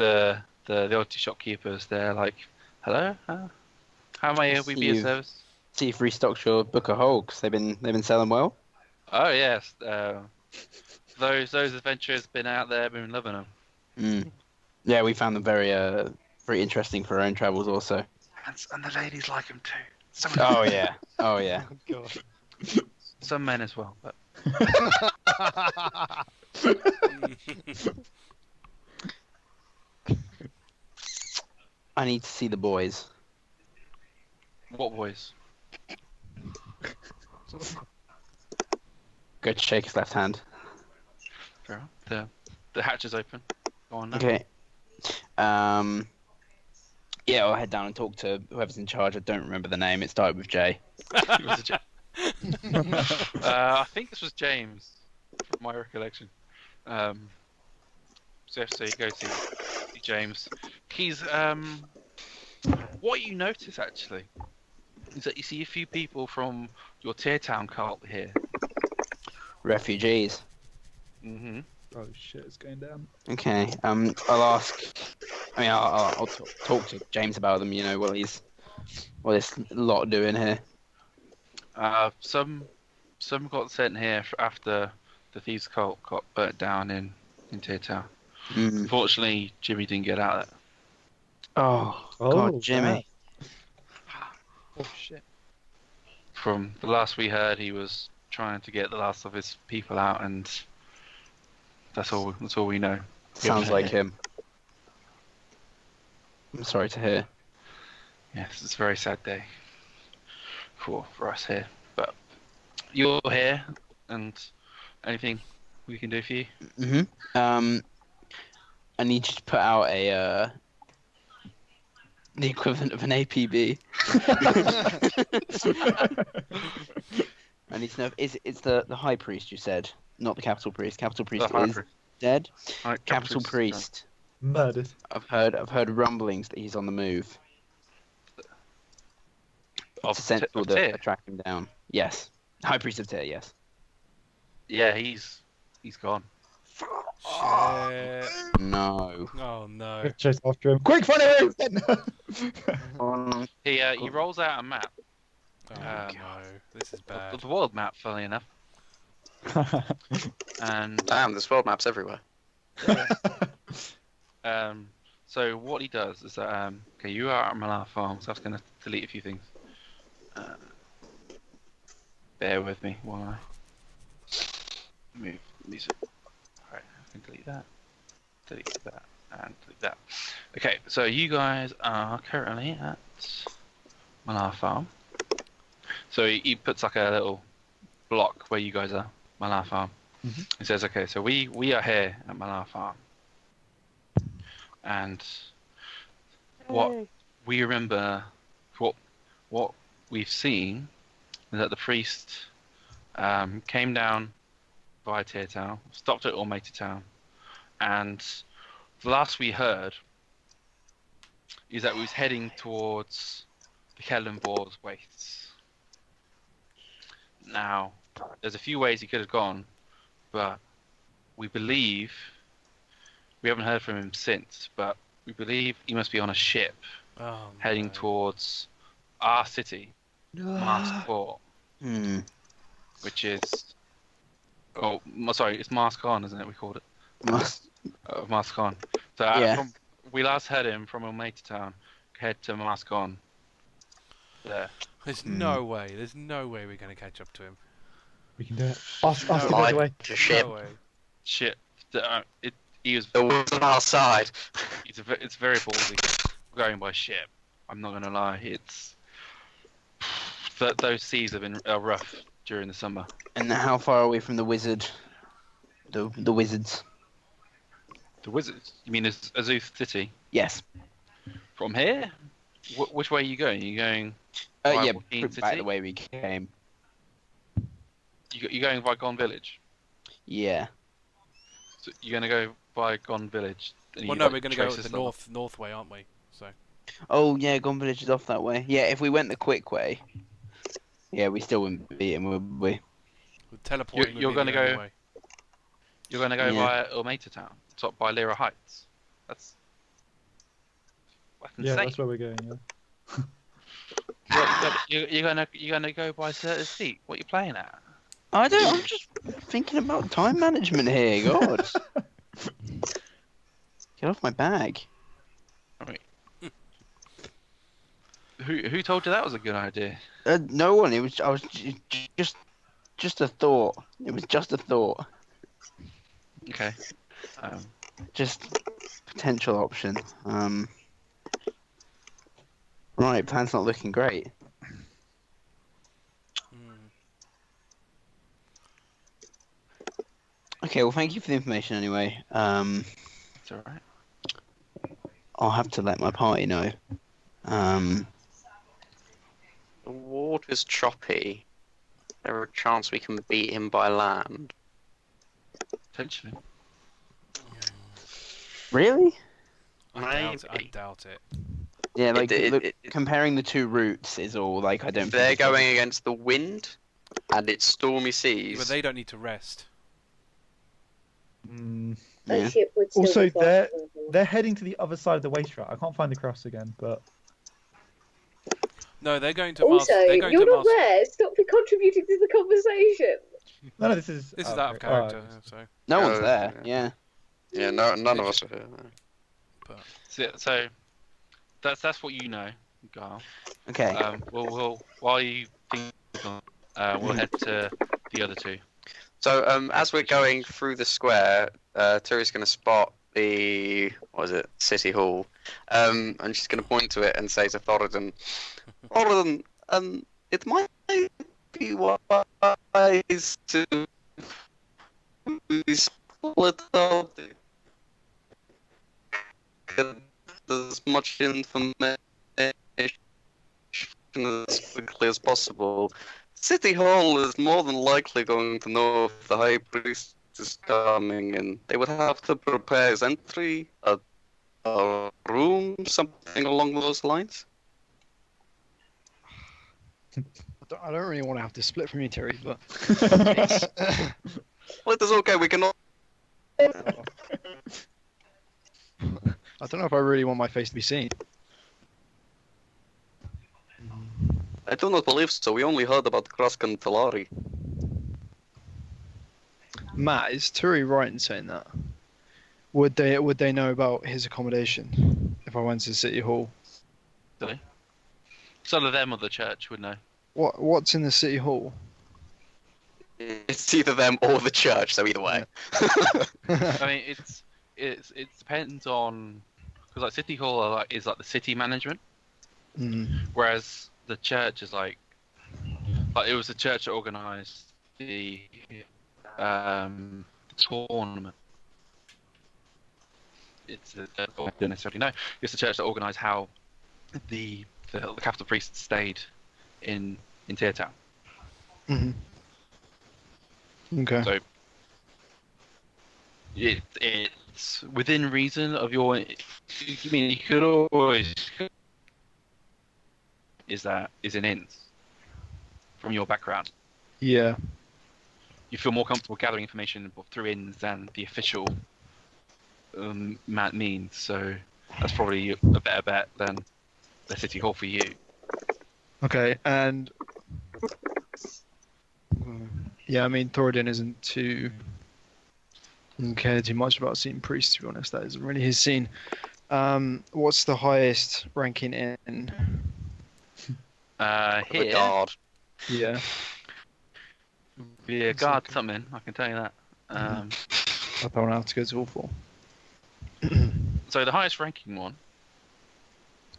the loyalty shopkeepers. They're like, "Hello, how may we be of service?" See if restocked your Book of Hulks. They've been selling well. Oh yes, those adventurers been out there, been loving them. Mm. Yeah, we found them very interesting for our own travels also. And the ladies like them too. Oh yeah. Oh yeah. God. Some men as well. But I need to see the boys. what boys? Go to shake his left hand. Fair enough. The hatch is open. Go on now. Okay. Yeah, I'll head down and talk to whoever's in charge. I don't remember the name. It started with J. It was a I think this was James, from my recollection. So you go see James. He's what you notice actually is that you see a few people from your Tear Town cult here. Refugees. Mm-hmm. Oh shit, it's going down. Okay. I'll ask. I mean, I'll talk to James about them. You know, what this lot doing here. Some got sent here after the thieves' cult got burnt down in Tear Town. Mm. Unfortunately, Jimmy didn't get out of it. Oh, Oh, God, Jimmy. Oh shit. From the last we heard, he was trying to get the last of his people out, and that's all we know. Sounds like him. I'm sorry to hear. Yes, it's a very sad day for us here. But you're here, and anything we can do for you? Mm-hmm. I need you to put out the equivalent of an APB. I need to know if it's the high priest you said, not the capital priest. Capital priest The High is Priest. dead. Alright, Capital priest. Murdered. I've heard rumblings that he's on the move. Of It's essential Tyr. to track him down. Yes. High priest of Tyr, yes. Yeah, he's gone. Shit. No. Oh no. Chase after him. Quick, find a Oh, He rolls out a map, Oh no, this is bad. the world map, funnily enough, and Damn, there's world maps everywhere. so what he does is that okay, you are at Malar Farm, so I was going to delete a few things. Bear with me while I move these. Alright, I can delete that, and delete that. Okay, so you guys are currently at Malar Farm. So he puts like a little block where you guys are, Malar Farm. Mhm. He says, okay, so we are here at Malar Farm. And what we remember, what we've seen is that the priest came down via Tear Town, stopped at Ormater Town, and the last we heard is that we was heading towards the Kellenborg's wastes. Now, there's a few ways he could have gone, but we believe, we haven't heard from him since, but we believe he must be on a ship heading towards our city, Mask Fort, which is, it's Mask On, isn't it? We called it Mask On. So we last heard him from Ormater Town, head to Mask On. There. There's no way we're going to catch up to him. We can do it. Ask him Like the way. a ship. No way. Shit. He was. The woods on our side. It's very ballsy going by ship. I'm not gonna lie. It's those seas have been rough during the summer. And how far are we from the wizard? The wizards. The wizards? You mean Azuth City? Yes. From here? Which way are you going? Are you going? Back the way we came. You're going by Gone Village. Yeah. So you're gonna go by Gone Village. Well, no, we're going to go the north way, aren't we? So. Oh yeah, Gone Village is off that way. Yeah, if we went the quick way, we still wouldn't beat him, would we? Teleporting. You're going to go. Way. You're going to go by Ormater Town, top by Lyra Heights. That's insane. Yeah, that's where we're going. Yeah. You're gonna go by Certa's Seat. What are you playing at? I'm just thinking about time management here. God. Get off my bag. Alright. Who told you that was a good idea? No one. I was just a thought. It was just a thought. Okay. Just potential option. Right, plan's not looking great. Okay, well, thank you for the information anyway. It's alright. I'll have to let my party know. The water's choppy. There's a chance we can beat him by land. Potentially. Really? I doubt it. Yeah, like comparing the two routes is all. Like I don't. They're going against the wind, and it's stormy seas. But they don't need to rest. That ship would still Also, be faster than them. they're heading to the other side of the waste route. I can't find the cross again, but No, they're going to. Also, they're going you're to not there. Stop contributing to the conversation. no, this is. This is out of character. So. No Oh, one's there. yeah. Yeah. Yeah, none of us are here. No. So that's what you know, Guile. Okay. We'll while you think, we'll head to the other two. So, as we're going through the square, Turi's going to spot the, City Hall, and she's going to point to it and say to Thoradin, Thoradin, it might be wise to split up, get as much information as quickly as possible. City Hall is more than likely going to know if the High Priest is coming in. They would have to prepare his entry, a room, something along those lines. I don't really want to have to split from you, Terry, but Well, it's okay, we can all... I don't know if I really want my face to be seen. I do not believe so. We only heard about Krusk and Talari. Matt, is Turi right in saying that? Would they know about his accommodation if I went to City Hall? Some of them or the church would know. What's in the City Hall? It's either them or the church, so either way. I mean, it depends on, because like City Hall is like the city management, whereas the church is like it was the church that organised the tournament. I don't necessarily know. It's the church that organised how the capital priests stayed in Tear Town. Okay. So it's within reason of your. I mean, you could always is an int from your background. Yeah. You feel more comfortable gathering information through inns than the official means. So that's probably a better bet than the city hall for you. Okay, and yeah, I mean Thoradin isn't too doesn't care too much about seeing priests. To be honest, that isn't really his scene. What's the highest ranking in? The Here, guard. Yeah. be a guard something. I can tell you that. I don't know how to go to all four. So the highest ranking one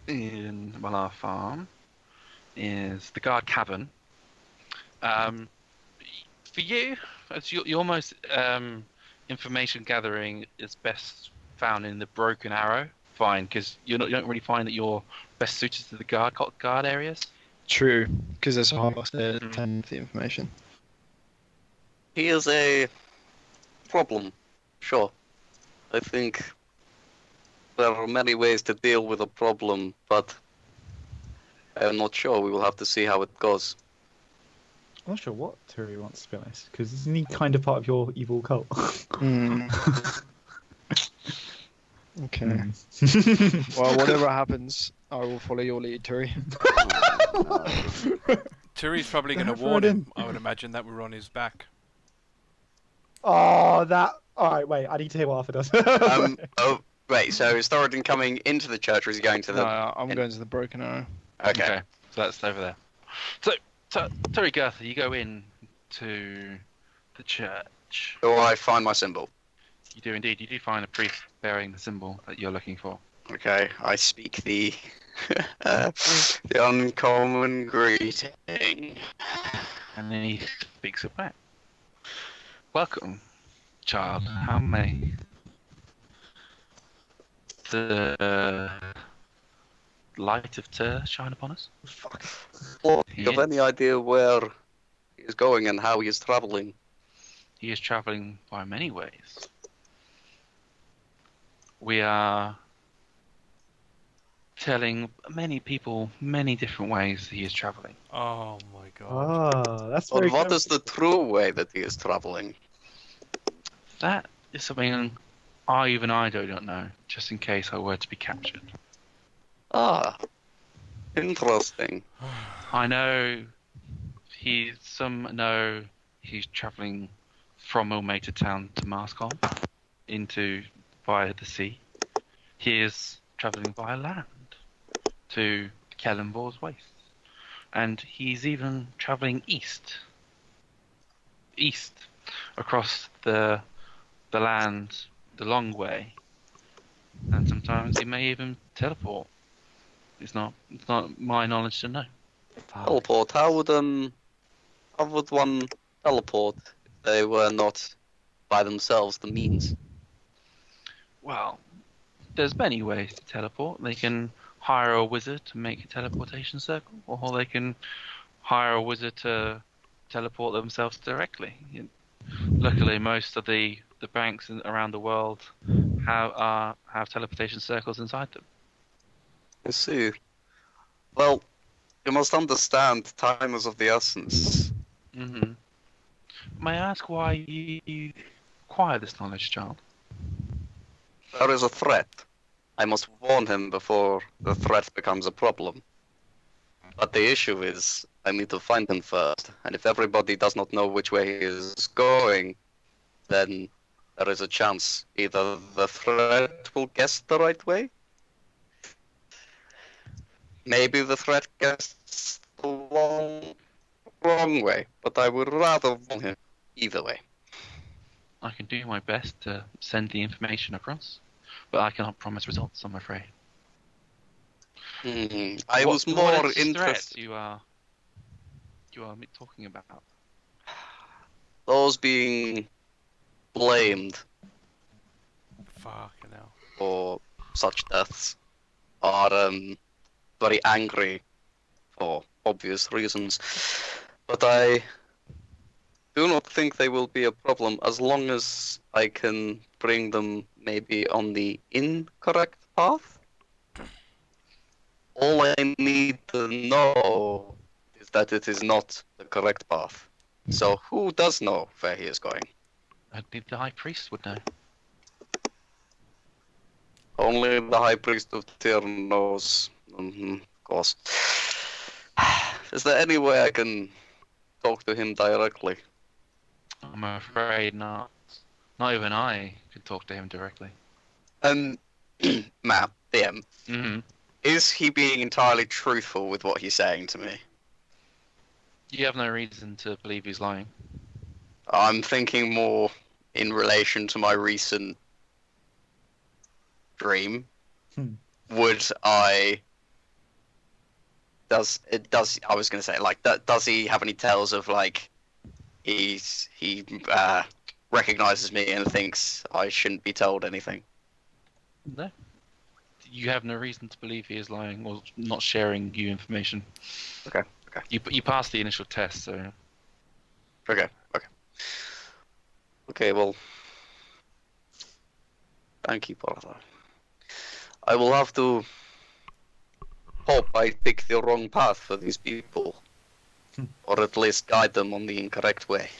in Valar Farm is the guard cavern. For you, as your most information gathering is best found in the Broken Arrow. Fine, because you don't really find that you're best suited to the guard areas. True, because there's a hard to attend the information. He is a problem. Sure. I think there are many ways to deal with a problem, but I'm not sure. We will have to see how it goes. I'm not sure what Turi wants, to be honest, because isn't he kind of part of your evil cult? Okay. Well, whatever happens, I will follow your lead, Turi. Turi's probably going to warn him, I would imagine, that we're on his back. Oh, that. Alright, wait, I need to hear what Arthur does. Wait, so is Thoradin coming into the church or is he going to the... No, I'm going to the Broken Arrow. Okay. So that's over there. So Turygurtha, you go in to the church. Do I find my symbol? You do indeed. You do find a priest bearing the symbol that you're looking for. Okay, I speak the the uncommon greeting. And then he speaks it back. Welcome, child. How may the light of Tur shine upon us? Fuck. Do you have any idea where he is going and how he is traveling? He is traveling by many ways. We are telling many people many different ways he is traveling. Oh my god. Ah, that's But very what clever. is the true way that he is traveling? That is something I don't know, just in case I were to be captured. Ah, interesting. I know some know he's traveling from Ilmater town to Marscom via the sea. He is traveling via land to Kellenbor's wastes. And he's even traveling east across the land the long way. And sometimes he may even teleport. It's not my knowledge to know. Teleport? How would one teleport if they were not by themselves the means? Well, there's many ways to teleport. They can hire a wizard to make a teleportation circle, or they can hire a wizard to teleport themselves directly. Luckily, most of the banks around the world have teleportation circles inside them. I see. Well, you must understand, time is of the essence. Mm-hmm. May I ask why you acquire this knowledge, child? There is a threat. I must warn him before the threat becomes a problem. But the issue is, I need to find him first, and if everybody does not know which way he is going, then there is a chance either the threat will guess the right way, maybe the threat guessed the wrong way, but I would rather warn him either way. I can do my best to send the information across, but I cannot promise results, I'm afraid. I was more what interested. threats you are talking about? Those being blamed Fucking hell. for such deaths are very angry for obvious reasons. But I do not think they will be a problem as long as I can bring them maybe on the incorrect path. All I need to know is that it is not the correct path. So who does know where he is going? Only the High Priest would know. Only the High Priest of Tyr knows. Of course. Is there any way I can talk to him directly? I'm afraid not. Not even I can talk to him directly. Matt, DM, Mm-hmm. is he being entirely truthful with what he's saying to me? You have no reason to believe he's lying. I'm thinking more in relation to my recent dream. Would I... I was going to say, like, does he have any tells of, like, he recognizes me and thinks I shouldn't be told anything? No. You have no reason to believe he is lying or not sharing you information. Okay. You passed the initial test, so... Okay, well... Thank you, brother. I will have to hope I pick the wrong path for these people. Or at least guide them on the incorrect way.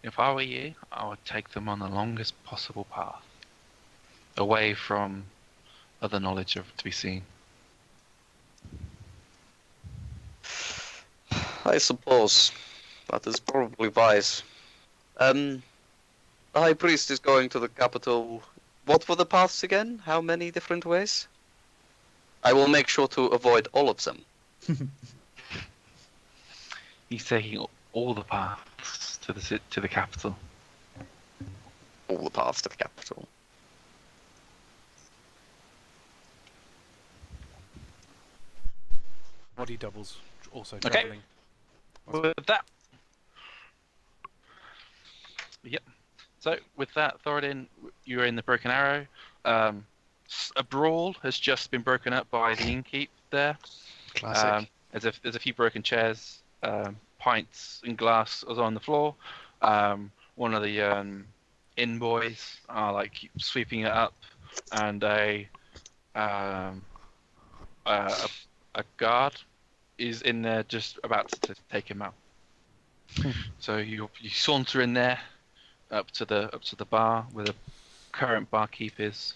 If I were you, I would take them on the longest possible path. Away from other knowledge of to be seen. I suppose. That is probably wise. The High Priest is going to the capital. What were the paths again? How many different ways? I will make sure to avoid all of them. He's taking all the paths to the capital. All the paths to the capital. Body doubles also Okay. travelling. With that... Yep. So, with that, Thoradin, you're in the Broken Arrow. A brawl has just been broken up by the innkeep there. Classic. There's a few broken chairs, pints and glass was on the floor. One of the inn boys are like sweeping it up, and a guard is in there just about to take him out. So you saunter in there up to the bar where the current barkeep is,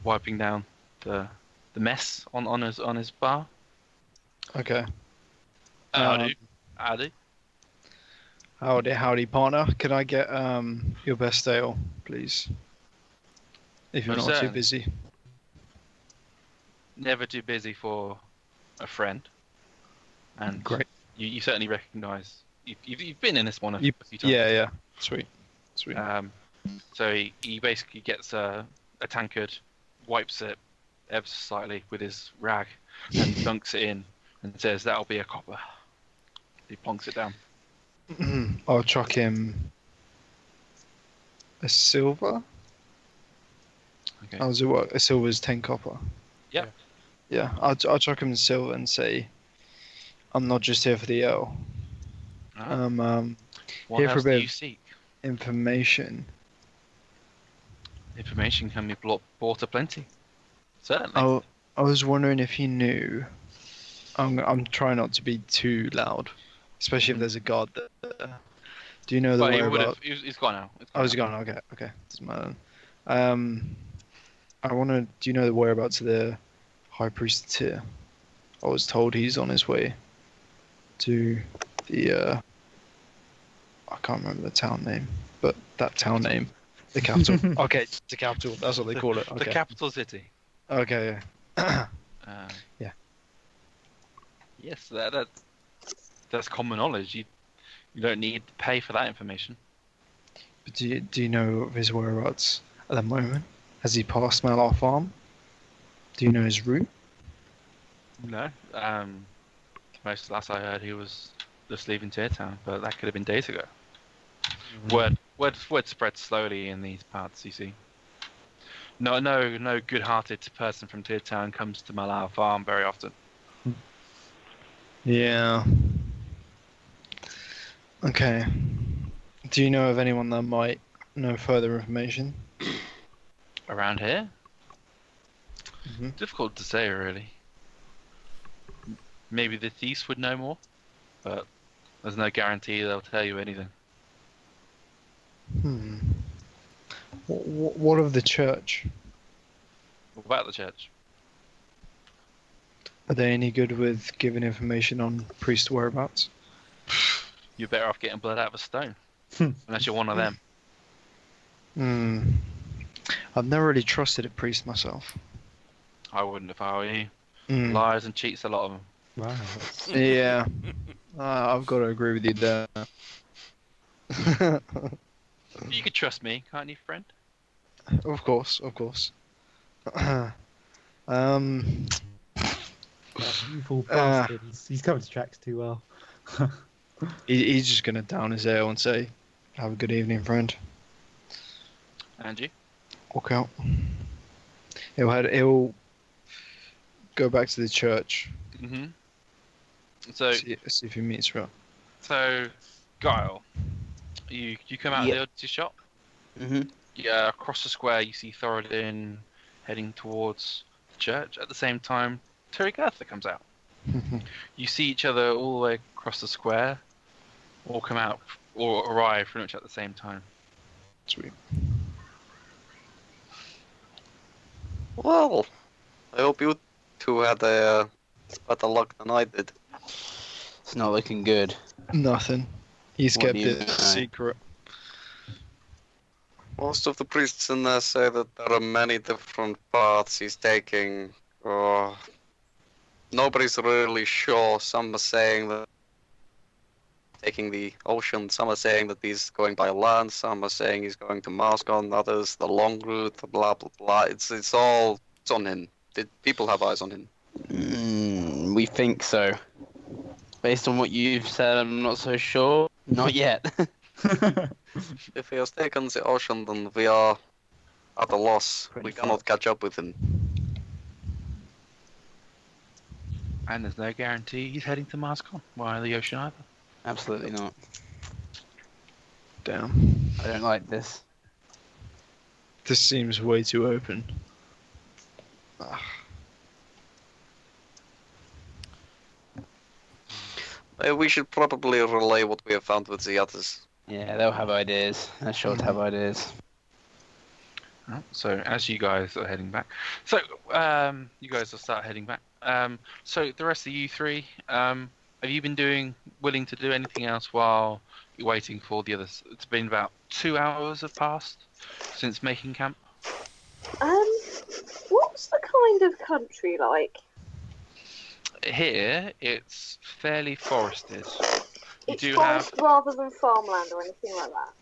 wiping down the mess on his bar. Okay. Howdy. Howdy, partner. Can I get your best ale, please? If you're Most not too certainly. busy. Never too busy for a friend. And Great. you certainly recognise you've been in this one a few times. Yeah. Sweet. So he basically gets a tankard, wipes it ever so slightly with his rag, and dunks it in, and says, "That'll be a copper." He plonks it down. I'll chuck him a silver. Okay. How does it work? A silver is 10 copper. Yep. Yeah, I'll chuck him silver and say, I'm not just here for the ale. What here for else a do bit you of seek? information. Information can be bought aplenty. Certainly. I was wondering if he knew. I'm trying not to be too loud, especially if there's a guard there. Do you know the Well, he whereabouts? he's gone now. Oh, he's gone. Okay. Doesn't matter. Do you know the whereabouts of the High Priest of Tyr? I was told he's on his way to the. I can't remember the town name, but that town name, the capital. Okay, the capital. That's what they call it. Okay. The capital city. Okay. Yeah. Yeah. Yes, that's common knowledge. You don't need to pay for that information. But do you know of his whereabouts at the moment? Has he passed Malar Farm? Do you know his route? No. Last I heard, he was just leaving Teartown, but that could have been days ago. Word spreads slowly in these parts. You see. No good-hearted person from Teartown comes to Malar Farm very often. Yeah. Okay. Do you know of anyone that might know further information? Around here? Mhm. Difficult to say, really. Maybe the thieves would know more, but there's no guarantee they'll tell you anything. What of the church? What about the church? Are they any good with giving information on priest whereabouts? You're better off getting blood out of a stone, unless you're one of them. I've never really trusted a priest myself. I wouldn't if I were you. Mm. Liars and cheats, a lot of them. Wow. Yeah. I've got to agree with you there. You could trust me, can't you, friend? Of course, of course. Evil bastard. He's covered his tracks too well. He's just gonna down his ale and say, "Have a good evening, friend." And you? Walk out. He'll go back to the church. Mm-hmm. So, See if he meets her. Guile, you come out of the oddity shop. Mhm. Yeah, across the square you see Thoradin heading towards the church. At the same time, Turygurtha comes out. You see each other all the way across the square, all come out or arrive pretty much at the same time. Sweet. Well, I hope you two had a better luck than I did. It's not looking good. Nothing. He's What kept do you it know? secret. Most of the priests in there say that there are many different paths he's taking. Nobody's really sure. Some are saying that taking the ocean. Some are saying that he's going by land. Some are saying he's going to Mascon. Others the long route. Blah blah blah. It's all on him. People have eyes on him. We think so. Based on what you've said, I'm not so sure. Not yet. If he has taken the ocean, then we are at a loss. Pretty We cannot catch up with him. And there's no guarantee he's heading to Mascon via the ocean either. Absolutely not. Damn. I don't like this. This seems way too open. We should probably relay what we have found with the others. Yeah, they'll have ideas. They're sure to have ideas. So as you guys are heading back, you guys will start heading back. So the rest of you three, have you been willing to do anything else while you're waiting for the others? It's been about 2 hours have passed since making camp. What's the kind of country like? Here, it's fairly forested. It's do forest rather than farmland or anything like that.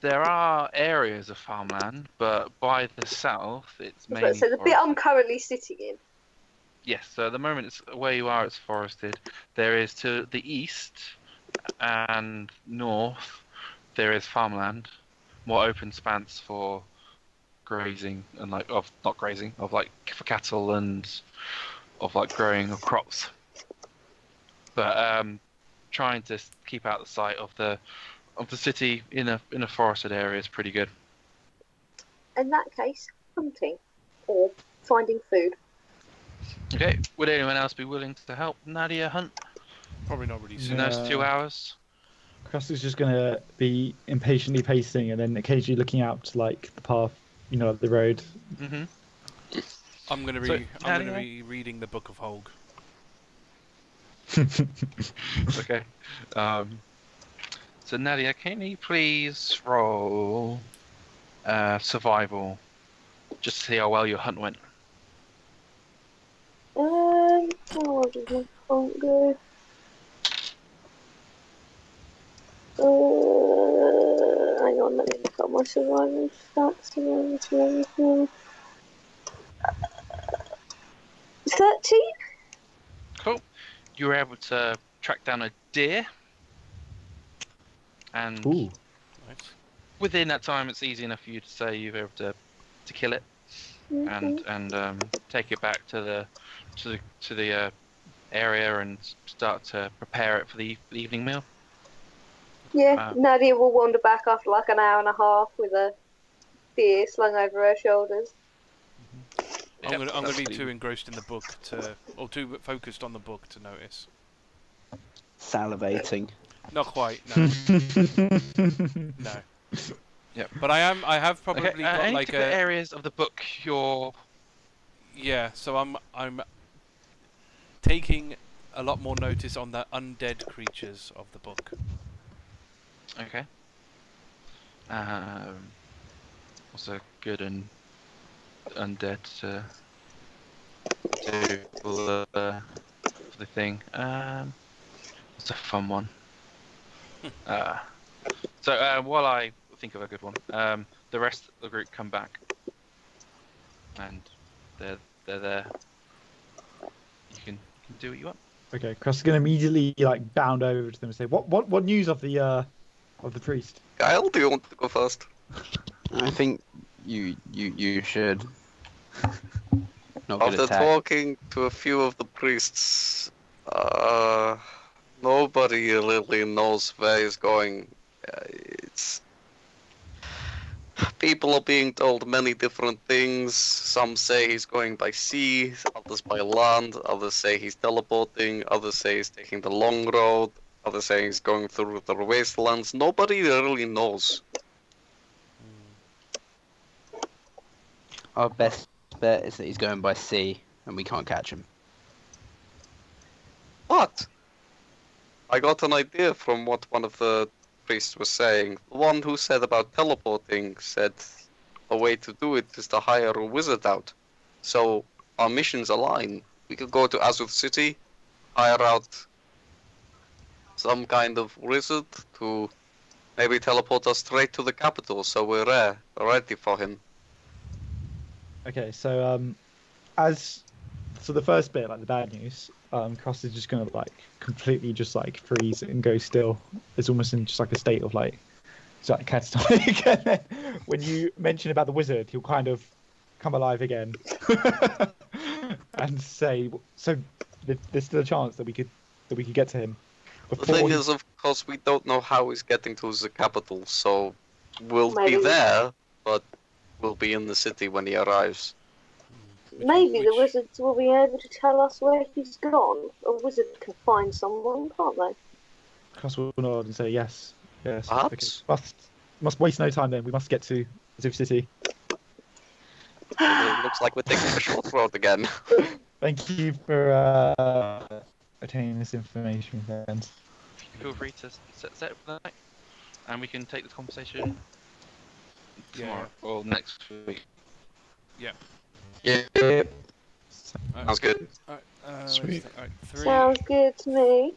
There are areas of farmland, but by the south, it's mainly So the bit I'm currently sitting in. Yes, so at the moment it's where you are, it's forested. There is to the east and north, there is farmland, more open spans for grazing and for cattle and of like growing of crops. But trying to keep out the sight of the city in a forested area is pretty good. In that case, hunting or finding food. Okay, would anyone else be willing to help Nadia hunt Probably not really in soon. those 2 hours? Krusk is just gonna be impatiently pacing and then occasionally looking out to like the path, the road. Mm-hmm. I'm gonna So, be reading the Book of Holg. Okay. So Nadia, can you please roll survival, just to see how well your hunt went? How does my phone go? Hang on, let me look up my survival stats. 13? Cool. You were able to track down a deer, and Ooh. Nice. within that time, it's easy enough for you to say you've been able to kill it and take it back to the area and start to prepare it for the evening meal. Yeah, Nadia will wander back after like an hour and a half with a beer slung over her shoulders. I'm gonna be too engrossed in the book or too focused on the book to notice. Salivating. Not quite, no. No. Yep. But I have probably got any like particular areas of the book you're... Yeah, so I'm taking a lot more notice on the undead creatures of the book. Okay. Also good and undead to do for the thing. It's a fun one. So while I think of a good one, the rest of the group come back, and they're there. You can do what you want. Okay, Krusk is gonna immediately like bound over to them and say, "What news of the priest?" Guile, do you want to go first? I think you should. Not good After attack. talking to a few of the priests, nobody really knows where he's going. It's people are being told many different things. Some say he's going by sea, others by land, others say he's teleporting, others say he's taking the long road, others say he's going through the wastelands. Nobody really knows. Our best bet is that he's going by sea and we can't catch him. What? I got an idea from what one of the priests was saying. The one who said about teleporting said a way to do it is to hire a wizard out. So our missions align. We could go to Azuth City, hire out some kind of wizard to maybe teleport us straight to the capital, so we're there, ready for him. Okay, so the first bit, like the bad news, Krusk is just gonna like completely just like freeze and go still. It's almost in just like a state of like, it's like catatonic. And then when you mention about the wizard, he'll kind of come alive again and say, "So there's still a chance that we could get to him." The thing is, of course, we don't know how he's getting to the capital, so we'll be there, but we'll be in the city when he arrives. Maybe the wizards will be able to tell us where he's gone. A wizard can find someone, can't they? Krusk will nod and say, "Yes, yes." Perhaps. Okay. Must waste no time then. We must get to Azov City. It looks like we're taking the short road again. Thank you for attaining this information, friends. Feel free to set for the night, and we can take this conversation tomorrow or next week. Yeah. Yeah. Sounds good. Alright, Sweet. Alright, 3, Sounds good to me.